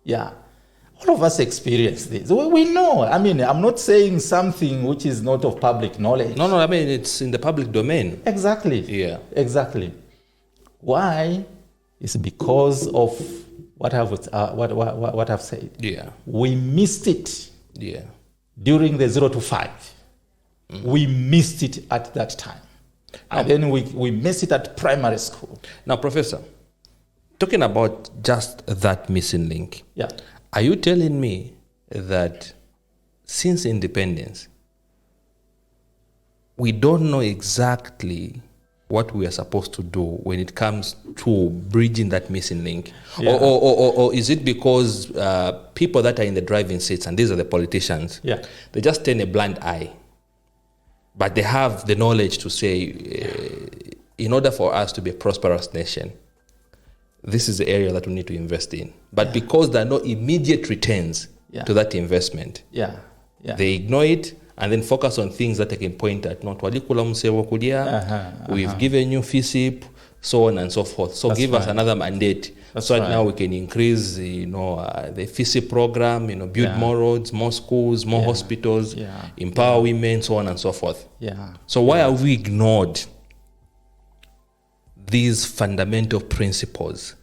Yeah. All of us experience this. We know. I mean, I'm not saying something which is not of public knowledge.
No, I mean, it's in the public domain.
Exactly.
Yeah.
Exactly. Why? It's because of what I've said.
Yeah.
We missed it.
Yeah.
During the 0 to 5. We missed it at that time. And then we missed it at primary school.
Now, Professor, talking about just that missing link.
Yeah.
Are you telling me that since independence, we don't know exactly what we are supposed to do when it comes to bridging that missing link?
Yeah.
Or is it because people that are in the driving seats, and these are the politicians, they just turn a blind eye, but they have the knowledge to say, in order for us to be a prosperous nation, this is the area that we need to invest in. But because there are no immediate returns to that investment, they ignore it and then focus on things that they can point at. We've given you FISIP, so on and so forth. So give us another mandate. So that now we can increase, the FISIP program, build more roads, more schools, more hospitals, empower women, so on and so forth.
Yeah.
So why have we ignored these fundamental principles?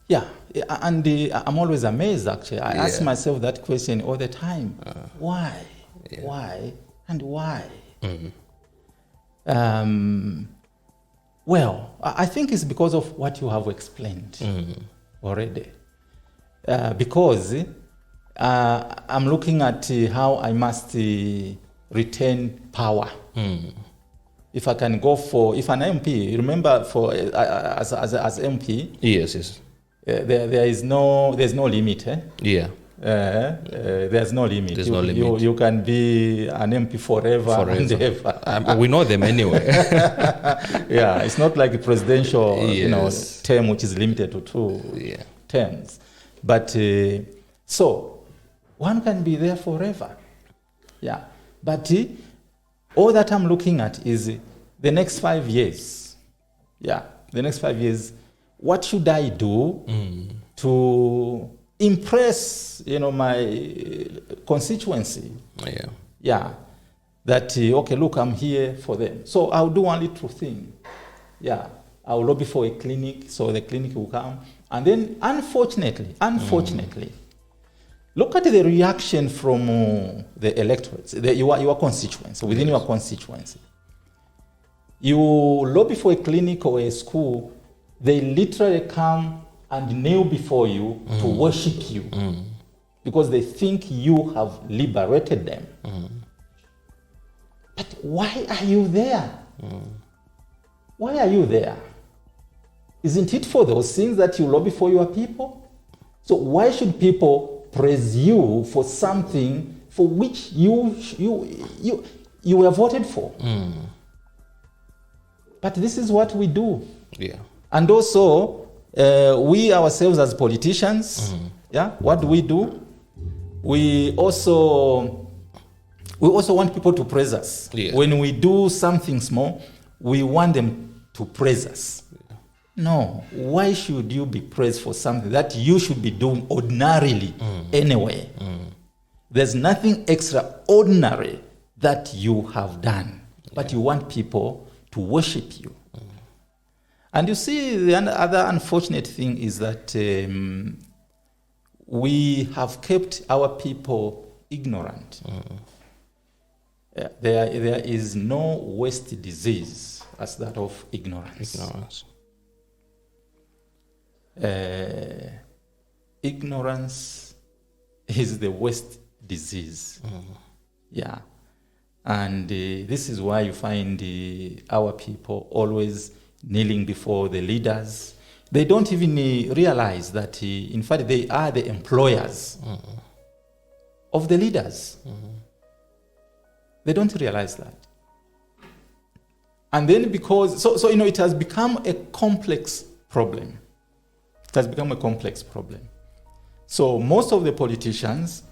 Yeah, and I'm always amazed, actually. I ask myself that question all the time. Why? Yeah. Why? And why? Well, I think it's because of what you have explained already. Because I'm looking at how I must retain power. If I can go if an MP, remember as MP,
yes.
There's no limit.
Yeah.
There's no limit.
There's no limit.
You can be an MP forever. And ever.
We know them anyway.
Yeah, it's not like a presidential term which is limited to 2 terms. But so one can be there forever. Yeah. But all that I'm looking at is the next 5 years. Yeah, the next 5 years. What should I do to impress, my constituency? Yeah. That okay, look, I'm here for them. So I'll do one little thing. Yeah. I'll lobby for a clinic, so the clinic will come. And then, unfortunately, look at the reaction from the electorates, your constituency, within your constituency. You lobby for a clinic or a school, they literally come and kneel before you to worship you because they think you have liberated them. But why are you there? Why are you there? Isn't it for those things that you lobby for your people? So why should people praise you for something for which you were voted for? But this is what we do.
Yeah.
And also, we ourselves as politicians, what do? We also want people to praise us. Yeah. When we do something small, we want them to praise us. Yeah. No, why should you be praised for something that you should be doing ordinarily anyway? There's nothing extraordinary that you have done, but you want people to worship you. And you see, the other unfortunate thing is that we have kept our people ignorant. There is no worst disease as that of ignorance. Ignorance is the worst disease. Yeah. And this is why you find our people always kneeling before the leaders. They don't even realize that, in fact, they are the employers of the leaders. They don't realize that. And then because, it has become a complex problem. It has become a complex problem. So most of the politicians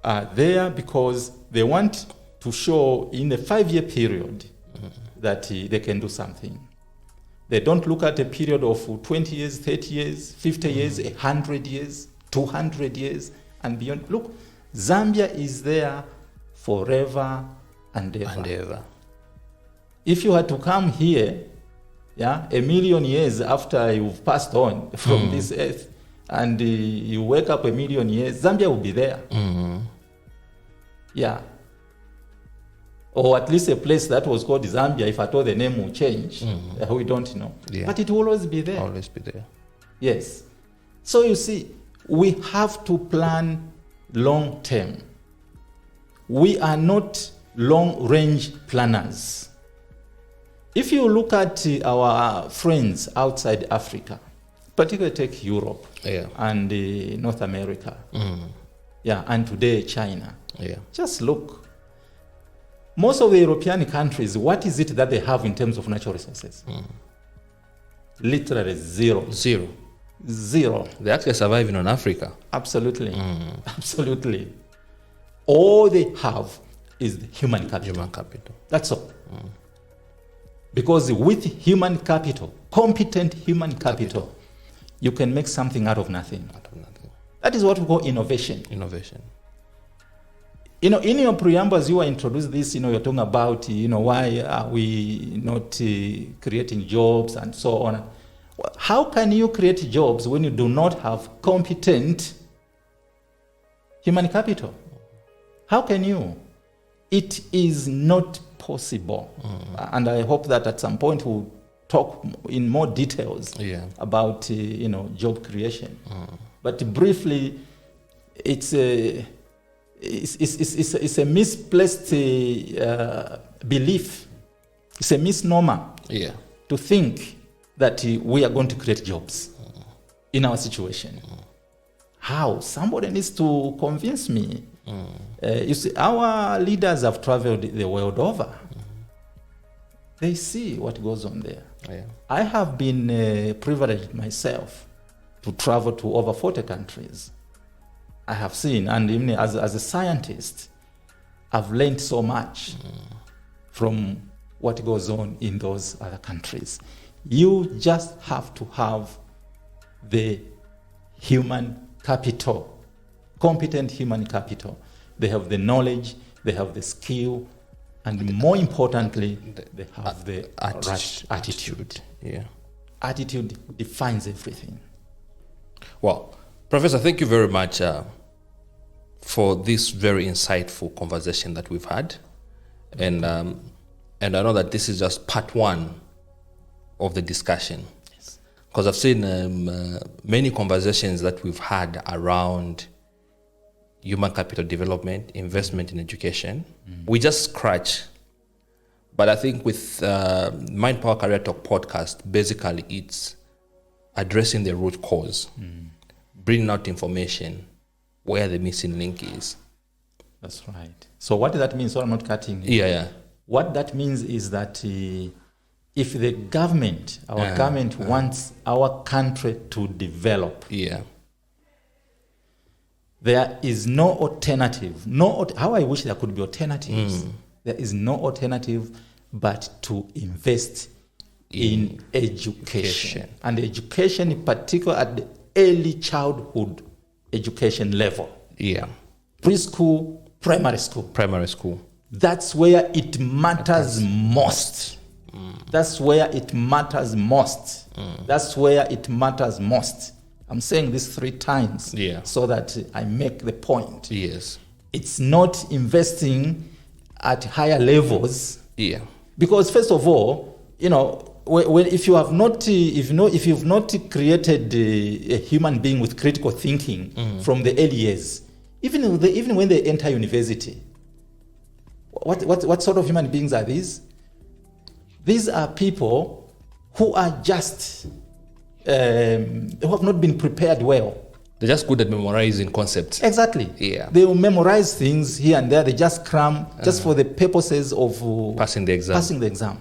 are there because they want to show in a 5-year period that they can do something. They don't look at a period of 20 years, 30 years, 50 years, 100 years, 200 years, and beyond. Look, Zambia is there forever and ever. If you had to come here, 1 million years after you've passed on from this earth, and you wake up 1 million years, Zambia will be there. Yeah. Or at least a place that was called Zambia, if at all the name will change, we don't know. Yeah. But it will always be there.
Always be there.
Yes. So you see, we have to plan long term. We are not long-range planners. If you look at our friends outside Africa, particularly take Europe and North America, and today China, just look. Most of the European countries, what is it that they have in terms of natural resources? Literally zero. They
actually surviving on Africa.
Absolutely. Absolutely. All they have is the human capital. That's all. Because with human capital, competent human capital, you can make something out of nothing. That is what we call innovation. In your preamble, as you were introduced this, you're talking about, why are we not creating jobs and so on. How can you create jobs when you do not have competent human capital? How can you? It is not possible. And I hope that at some point we'll talk in more details about job creation. But briefly, it's a misplaced belief. It's a misnomer to think that we are going to create jobs in our situation. How? Somebody needs to convince me. You see, our leaders have traveled the world over. They see what goes on there. I have been privileged myself to travel to over 40 countries. I have seen, and even as a scientist, I've learned so much from what goes on in those other countries. You just have to have the human capital, competent human capital. They have the knowledge, they have the skill, and more importantly, they have the right attitude. Attitude defines everything.
Well, Professor, thank you very much for this very insightful conversation that we've had. And I know that this is just part one of the discussion. Because I've seen many conversations that we've had around human capital development, investment in education. We just scratch. But I think with Mind Power Career Talk podcast, basically it's addressing the root cause, bringing out information where the missing link is.
That's right. So what does that mean? So I'm not cutting you. What that means is that if the government, our government wants our country to develop, there is no alternative. How I wish there could be alternatives. There is no alternative but to invest in education. And education in particular at the early childhood education level. Preschool, primary school. That's where it matters most. That's where it matters most. That's where it matters most. I'm saying this 3 times so that I make the point. It's not investing at higher levels. Because first of all, if you have not, if you've not created a human being with critical thinking from the early years, even when they enter university, what sort of human beings are these? These are people who are just who have not been prepared well.
They're just good at memorizing concepts.
Exactly. They will memorize things here and there. They just cram just for the purposes of
passing the exam.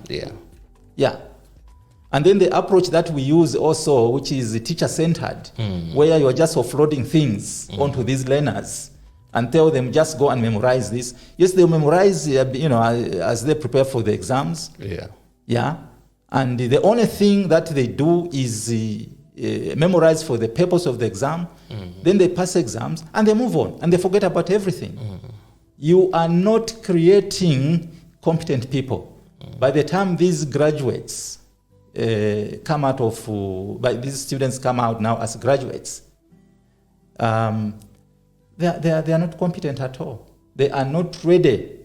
And then the approach that we use also, which is teacher-centered, where you are just offloading things onto these learners and tell them just go and memorize this. Yes, they'll memorize, as they prepare for the exams. And the only thing that they do is memorize for the purpose of the exam. Then they pass exams and they move on and they forget about everything. You are not creating competent people. By the time these graduates come out of, these students come out now as graduates, they are not competent at all. They are not ready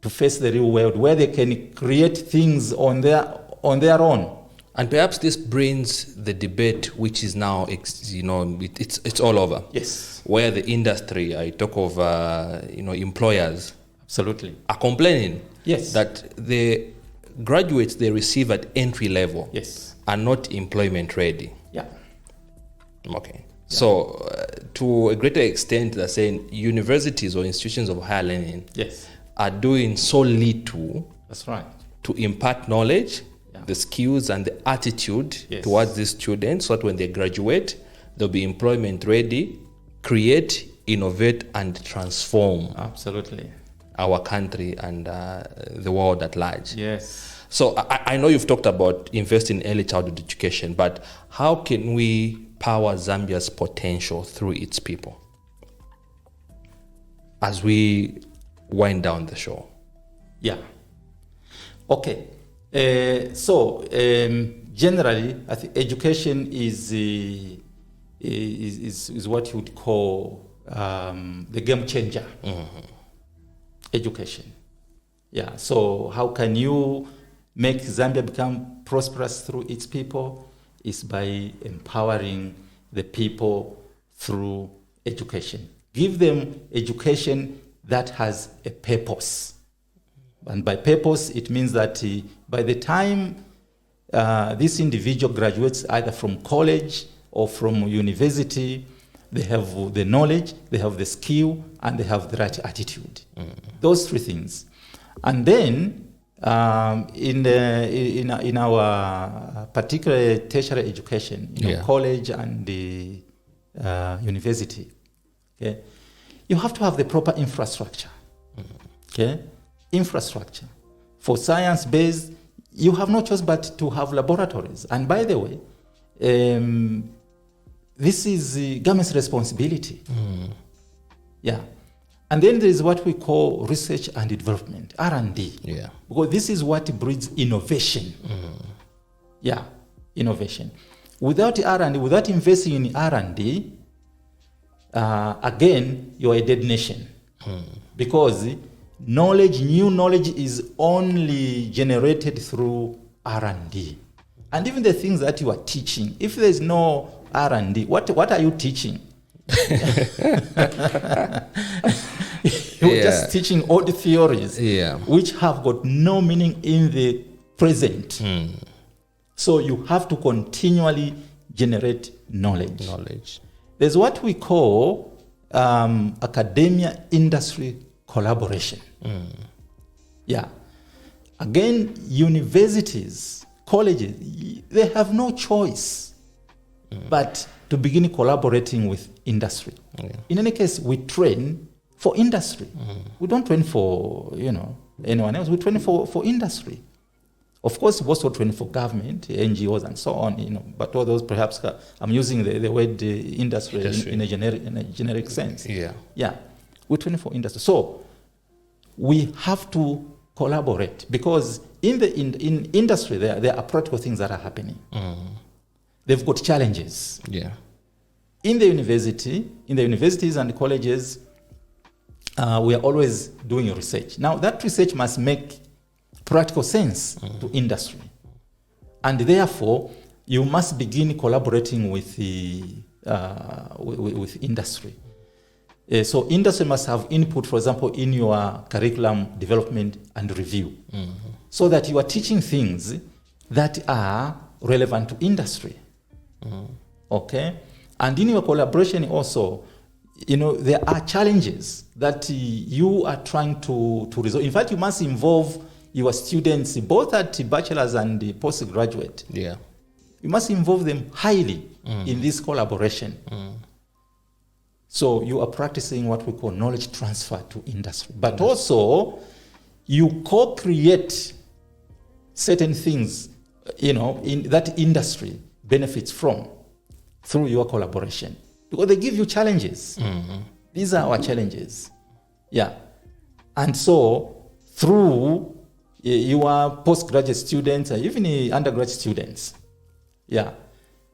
to face the real world where they can create things on their own.
And perhaps this brings the debate, which is now, it's all over.
Yes.
Where the industry, I talk of, employers,
absolutely,
are complaining.
Yes.
That the graduates they receive at entry level, are not employment ready. Okay. So, to a greater extent, they're saying universities or institutions of higher learning, are doing so little.
That's right.
To impart knowledge, the skills and the attitude towards these students, so that when they graduate, they'll be employment ready, create, innovate, and transform.
Absolutely.
Our country and the world at large.
Yes.
So I know you've talked about investing in early childhood education, but how can we power Zambia's potential through its people as we wind down the show?
Okay. So generally, I think education is what you would call the game changer. Education. Yeah. So how can you make Zambia become prosperous through its people? Is by empowering the people through education. Give them education that has a purpose. And by purpose, it means that by the time this individual graduates either from college or from university, they have the knowledge, they have the skill, and they have the right attitude. Those three things. And then in our particular tertiary education, college and the university, okay, you have to have the proper infrastructure. Okay, infrastructure for science-based. You have no choice but to have laboratories. And by the way, this is the government's responsibility. Yeah. And then there is what we call research and development, R&D. Yeah. Because this is what breeds innovation. Yeah, innovation. Without R&D, without investing in R&D, again, you're a dead nation. Because knowledge, new knowledge is only generated through R&D. And even the things that you are teaching, if there's no R&D, what are you teaching? You're just teaching old theories which have got no meaning in the present. So you have to continually generate knowledge. There's what we call academia industry collaboration. Yeah. Again, universities, colleges, they have no choice but to begin collaborating with industry. In any case, we train for industry. We don't train for anyone else. We train for industry. Of course, we also train for government, NGOs, and so on. But all those, perhaps I'm using the word industry. In a generic sense. Yeah. We train for industry. So we have to collaborate because in industry there are practical things that are happening. They've got challenges. Yeah. In the universities and colleges, we are always doing research. Now, that research must make practical sense to industry. And therefore, you must begin collaborating with industry. So industry must have input, for example, in your curriculum development and review, so that you are teaching things that are relevant to industry. Okay? And in your collaboration also, there are challenges that you are trying to resolve. In fact, you must involve your students, both at bachelor's and the postgraduate. Yeah. You must involve them highly in this collaboration. So you are practicing what we call knowledge transfer to industry. But also, you co-create certain things, in that industry benefits from through your collaboration. Because they give you challenges. These are our challenges. Yeah. And so through your postgraduate students, or even undergraduate students,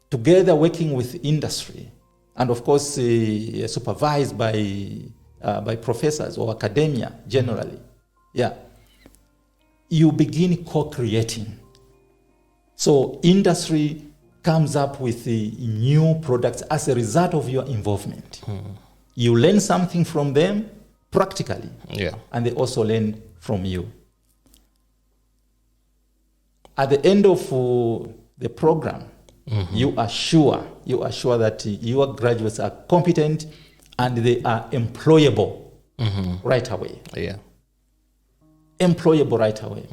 together working with industry, and of course supervised by professors or academia generally, you begin co-creating. So industry comes up with new products as a result of your involvement. You learn something from them practically, and they also learn from you. At the end of the program, you are sure that your graduates are competent and they are employable right away. Yeah. Employable right away.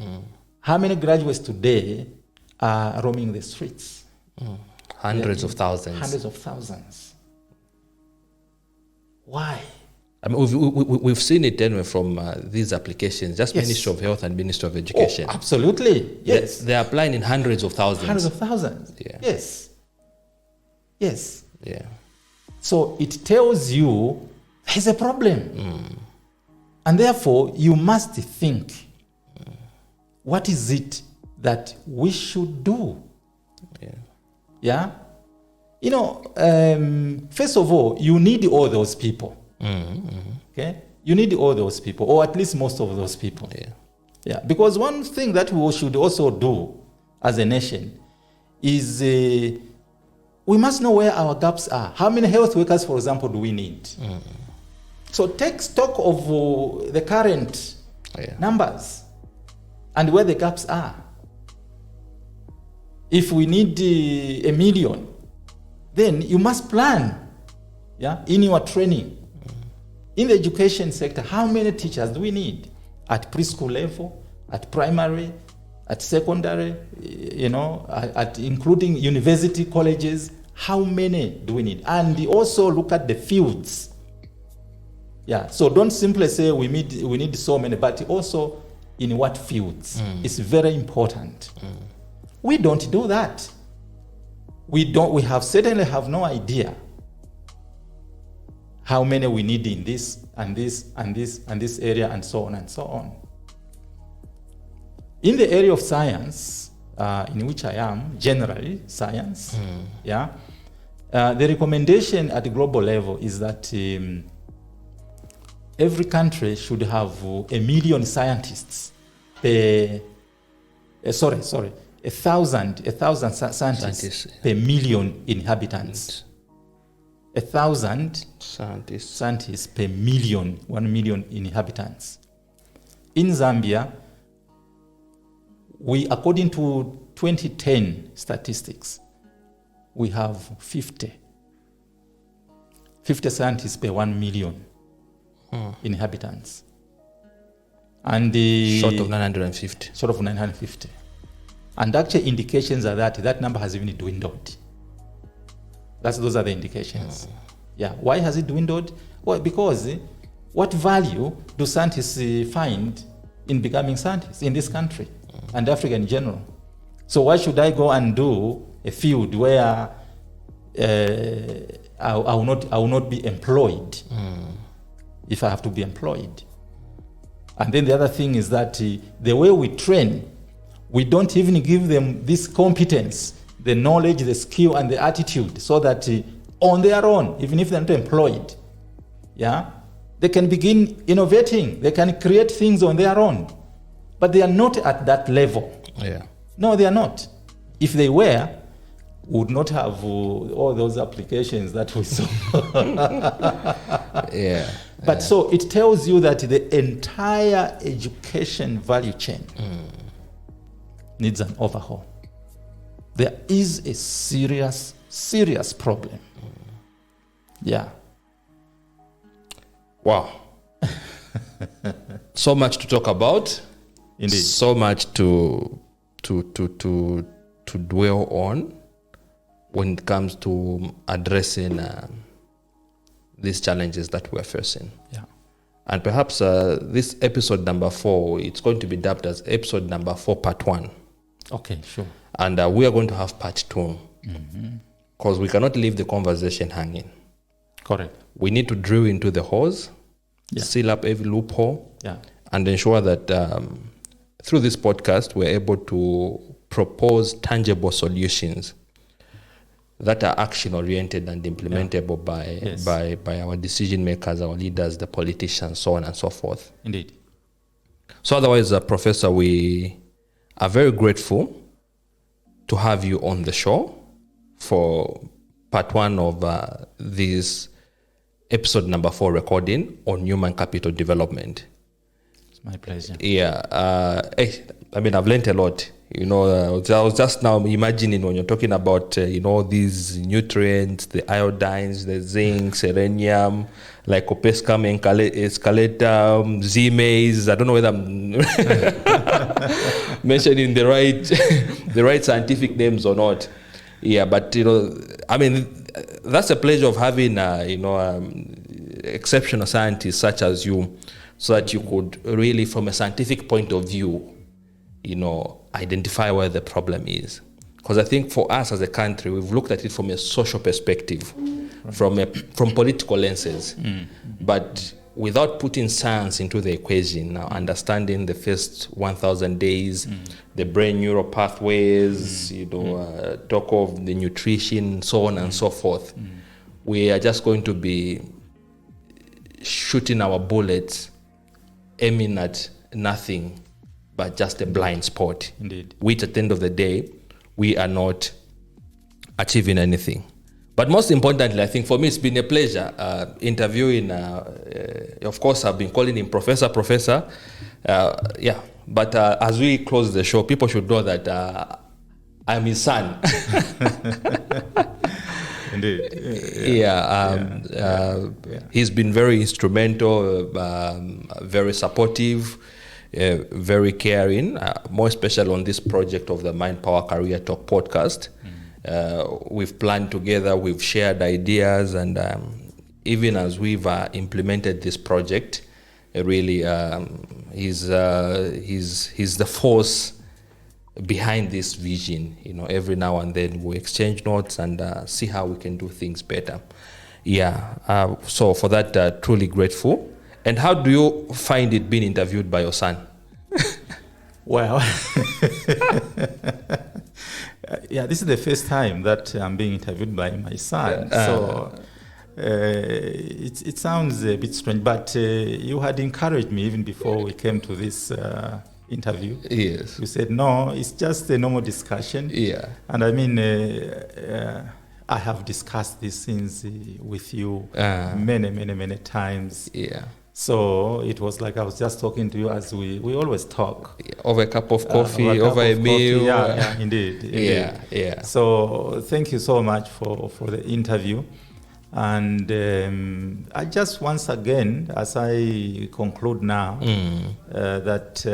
How many graduates today are roaming the streets?
Hundreds of thousands.
Hundreds of thousands. Why?
I mean, we've seen it anyway from these applications, just Ministry of Health and Ministry of Education.
Oh, absolutely. Yes.
They're applying in hundreds of thousands.
Hundreds of thousands. Yeah. Yes. Yeah. So it tells you there's a problem. And therefore, you must think, what is it that we should do Yeah. You know, first of all, you need all those people. Okay? You need all those people, or at least most of those people. Yeah. Because one thing that we should also do as a nation is we must know where our gaps are. How many health workers, for example, do we need? So take stock of the current numbers and where the gaps are. If we need 1 million, then you must plan, in your training. In the education sector, how many teachers do we need? At preschool level, at primary, at secondary, at including university colleges, how many do we need? And also look at the fields. So don't simply say we need so many, but also in what fields. It's very important. We don't do that. We certainly have no idea how many we need in this and this and this and this area, and so on and so on. In the area of science, in which I am, generally science, the recommendation at the global level is that every country should have 1 million scientists per, 1,000 scientists per million inhabitants. 1,000 scientists per 1 million inhabitants. In Zambia, according to 2010 statistics, we have 50 scientists per 1 million inhabitants. And
short of 950.
And actually indications are that number has even dwindled. Those are the indications. Why has it dwindled? Well, because what value do scientists find in becoming scientists in this country and Africa in general? So why should I go and do a field where I will not be employed if I have to be employed? And then the other thing is that the way we train, we don't even give them this competence, the knowledge, the skill, and the attitude, so that on their own, even if they're not employed, they can begin innovating. They can create things on their own. But they are not at that level. No, they are not. If they were, we would not have all those applications that we saw. But so it tells you that the entire education value chain needs an overhaul. There is a serious problem.
Wow. So much to talk about.
Indeed.
So much to dwell on when it comes to addressing these challenges that we're facing. And perhaps this episode number 4, it's going to be dubbed as episode number 4 part 1.
Okay, sure.
And we are going to have part 2. Because we cannot leave the conversation hanging.
Correct.
We need to drill into the holes, seal up every loophole, and ensure that through this podcast, we're able to propose tangible solutions that are action-oriented and implementable by our decision makers, our leaders, the politicians, so on and so forth.
Indeed.
So otherwise, Professor, we are very grateful to have you on the show for part 1 of this episode number 4 recording on human capital development.
It's my pleasure.
I've learned a lot. I was just now imagining when you're talking about, these nutrients, the iodines, the zinc, selenium, lycopescam, escalatum, Z-maize. I don't know whether I'm mentioning the right scientific names or not. But that's a pleasure of having exceptional scientists such as you, so that you could really, from a scientific point of view, identify where the problem is. Because I think for us as a country, we've looked at it from a social perspective, from political lenses. But without putting science into the equation, now understanding the first 1,000 days, the brain neural pathways, talk of the nutrition, so on and so forth, we are just going to be shooting our bullets, aiming at nothing but just a blind spot.
Indeed.
Which at the end of the day, we are not achieving anything. But most importantly, I think for me, it's been a pleasure interviewing. Of course, I've been calling him Professor. But as we close the show, people should know that I'm his son.
Indeed.
He's been very instrumental, very supportive, very caring, more especially on this project of the Mind Power Career Talk podcast. We've planned together, we've shared ideas, and even as we've implemented this project, really, he's the force behind this vision. Every now and then we exchange notes and see how we can do things better. So for that, truly grateful. And how do you find it being interviewed by your son?
Well, this is the first time that I'm being interviewed by my son. So it sounds a bit strange, but you had encouraged me even before we came to this interview.
Yes.
You said, no, it's just a normal discussion.
Yeah.
And I mean, I have discussed these things with you many times.
Yeah.
So it was like I was just talking to you as we always talk.
Over a cup of coffee, over a meal.
Yeah, indeed.
Yeah.
So thank you so much for the interview. And I just once again, as I conclude now, that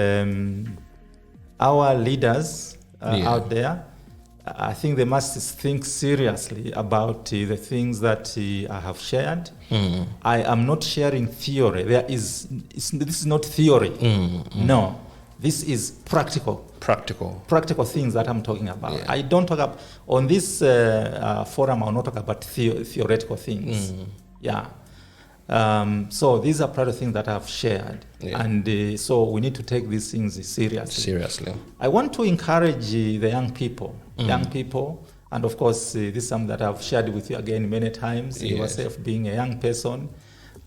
our leaders out there, I think they must think seriously about the things that I have shared. I am not sharing theory. This is not theory. No, this is practical things that I'm talking about.
Yeah.
I don't talk about, on this forum, I'll not talk about theoretical things. So these are practical things that I've shared. And so we need to take these things seriously. I want to encourage the young people, and of course, this is something that I've shared with you again many times, yourself being a young person,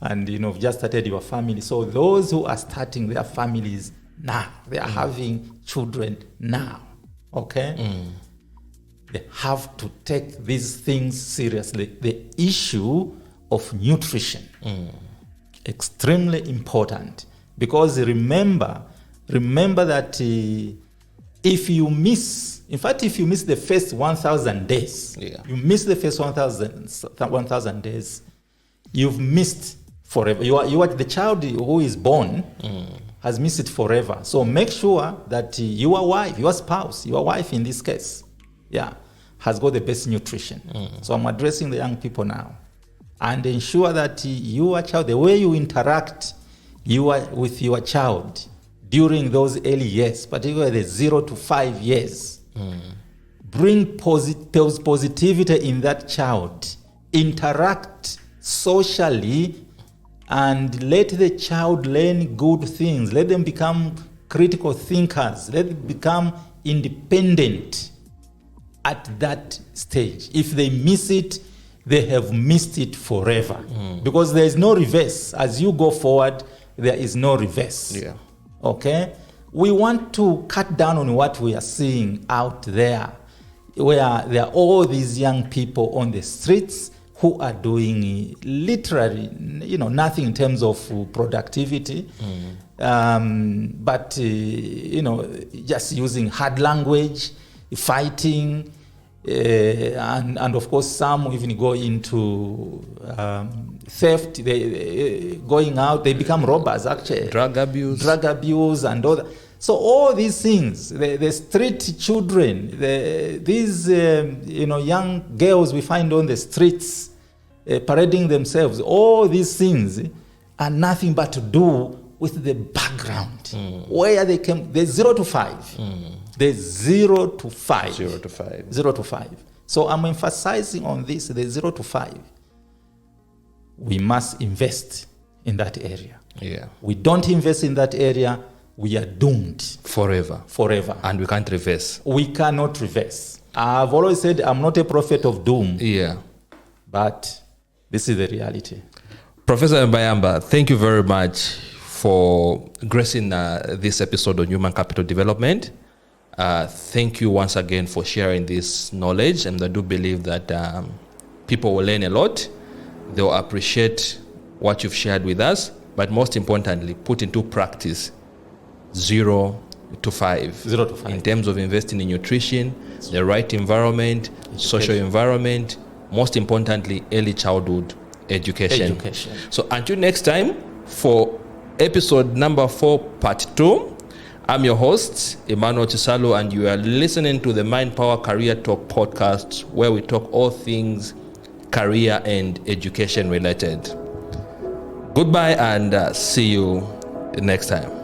and you've just started your family. So those who are starting their families now, they are having children now, okay? They have to take these things seriously. The issue of nutrition, extremely important, because remember that if you miss the first 1,000 days, you miss the first 1,000 days, you've missed forever. You are the child who is born has missed it forever. So make sure that your wife, your spouse, your wife in this case, has got the best nutrition. So I'm addressing the young people now. And ensure that your child, the way you interact with your child during those early years, particularly the 0 to 5 years, bring positivity in that child. Interact socially and let the child learn good things. Let them become critical thinkers. Let them become independent at that stage. If they miss it, they have missed it forever. Because there is no reverse. As you go forward, there is no reverse. Okay? We want to cut down on what we are seeing out there, where there are all these young people on the streets who are doing literally, nothing in terms of productivity, but, just using hard language, fighting, and of course some even go into theft. They going out, they become robbers actually. Drug abuse and all that. So all these things, the street children, these young girls we find on the streets parading themselves, all these things are nothing but to do with the background where they came. The 0 to 5. The 0 to 5.
0 to 5.
0 to 5. So I'm emphasizing on this, the 0 to 5. We must invest in that area.
Yeah.
We don't invest in that area, we are doomed.
Forever. And we can't reverse.
We cannot reverse. I've always said I'm not a prophet of doom.
Yeah.
But this is the reality.
Professor Yambayamba, thank you very much for gracing this episode on human capital development. Thank you once again for sharing this knowledge, and I do believe that people will learn a lot. They'll appreciate what you've shared with us, but most importantly, put into practice 0 to 5.
0 to 5.
In terms of investing in nutrition, the right environment, social environment, most importantly, early childhood education. So until next time, for episode number 4, part 2, I'm your host, Emmanuel Chisalo, and you are listening to the Mind Power Career Talk podcast, where we talk all things career and education related. Goodbye, and see you next time.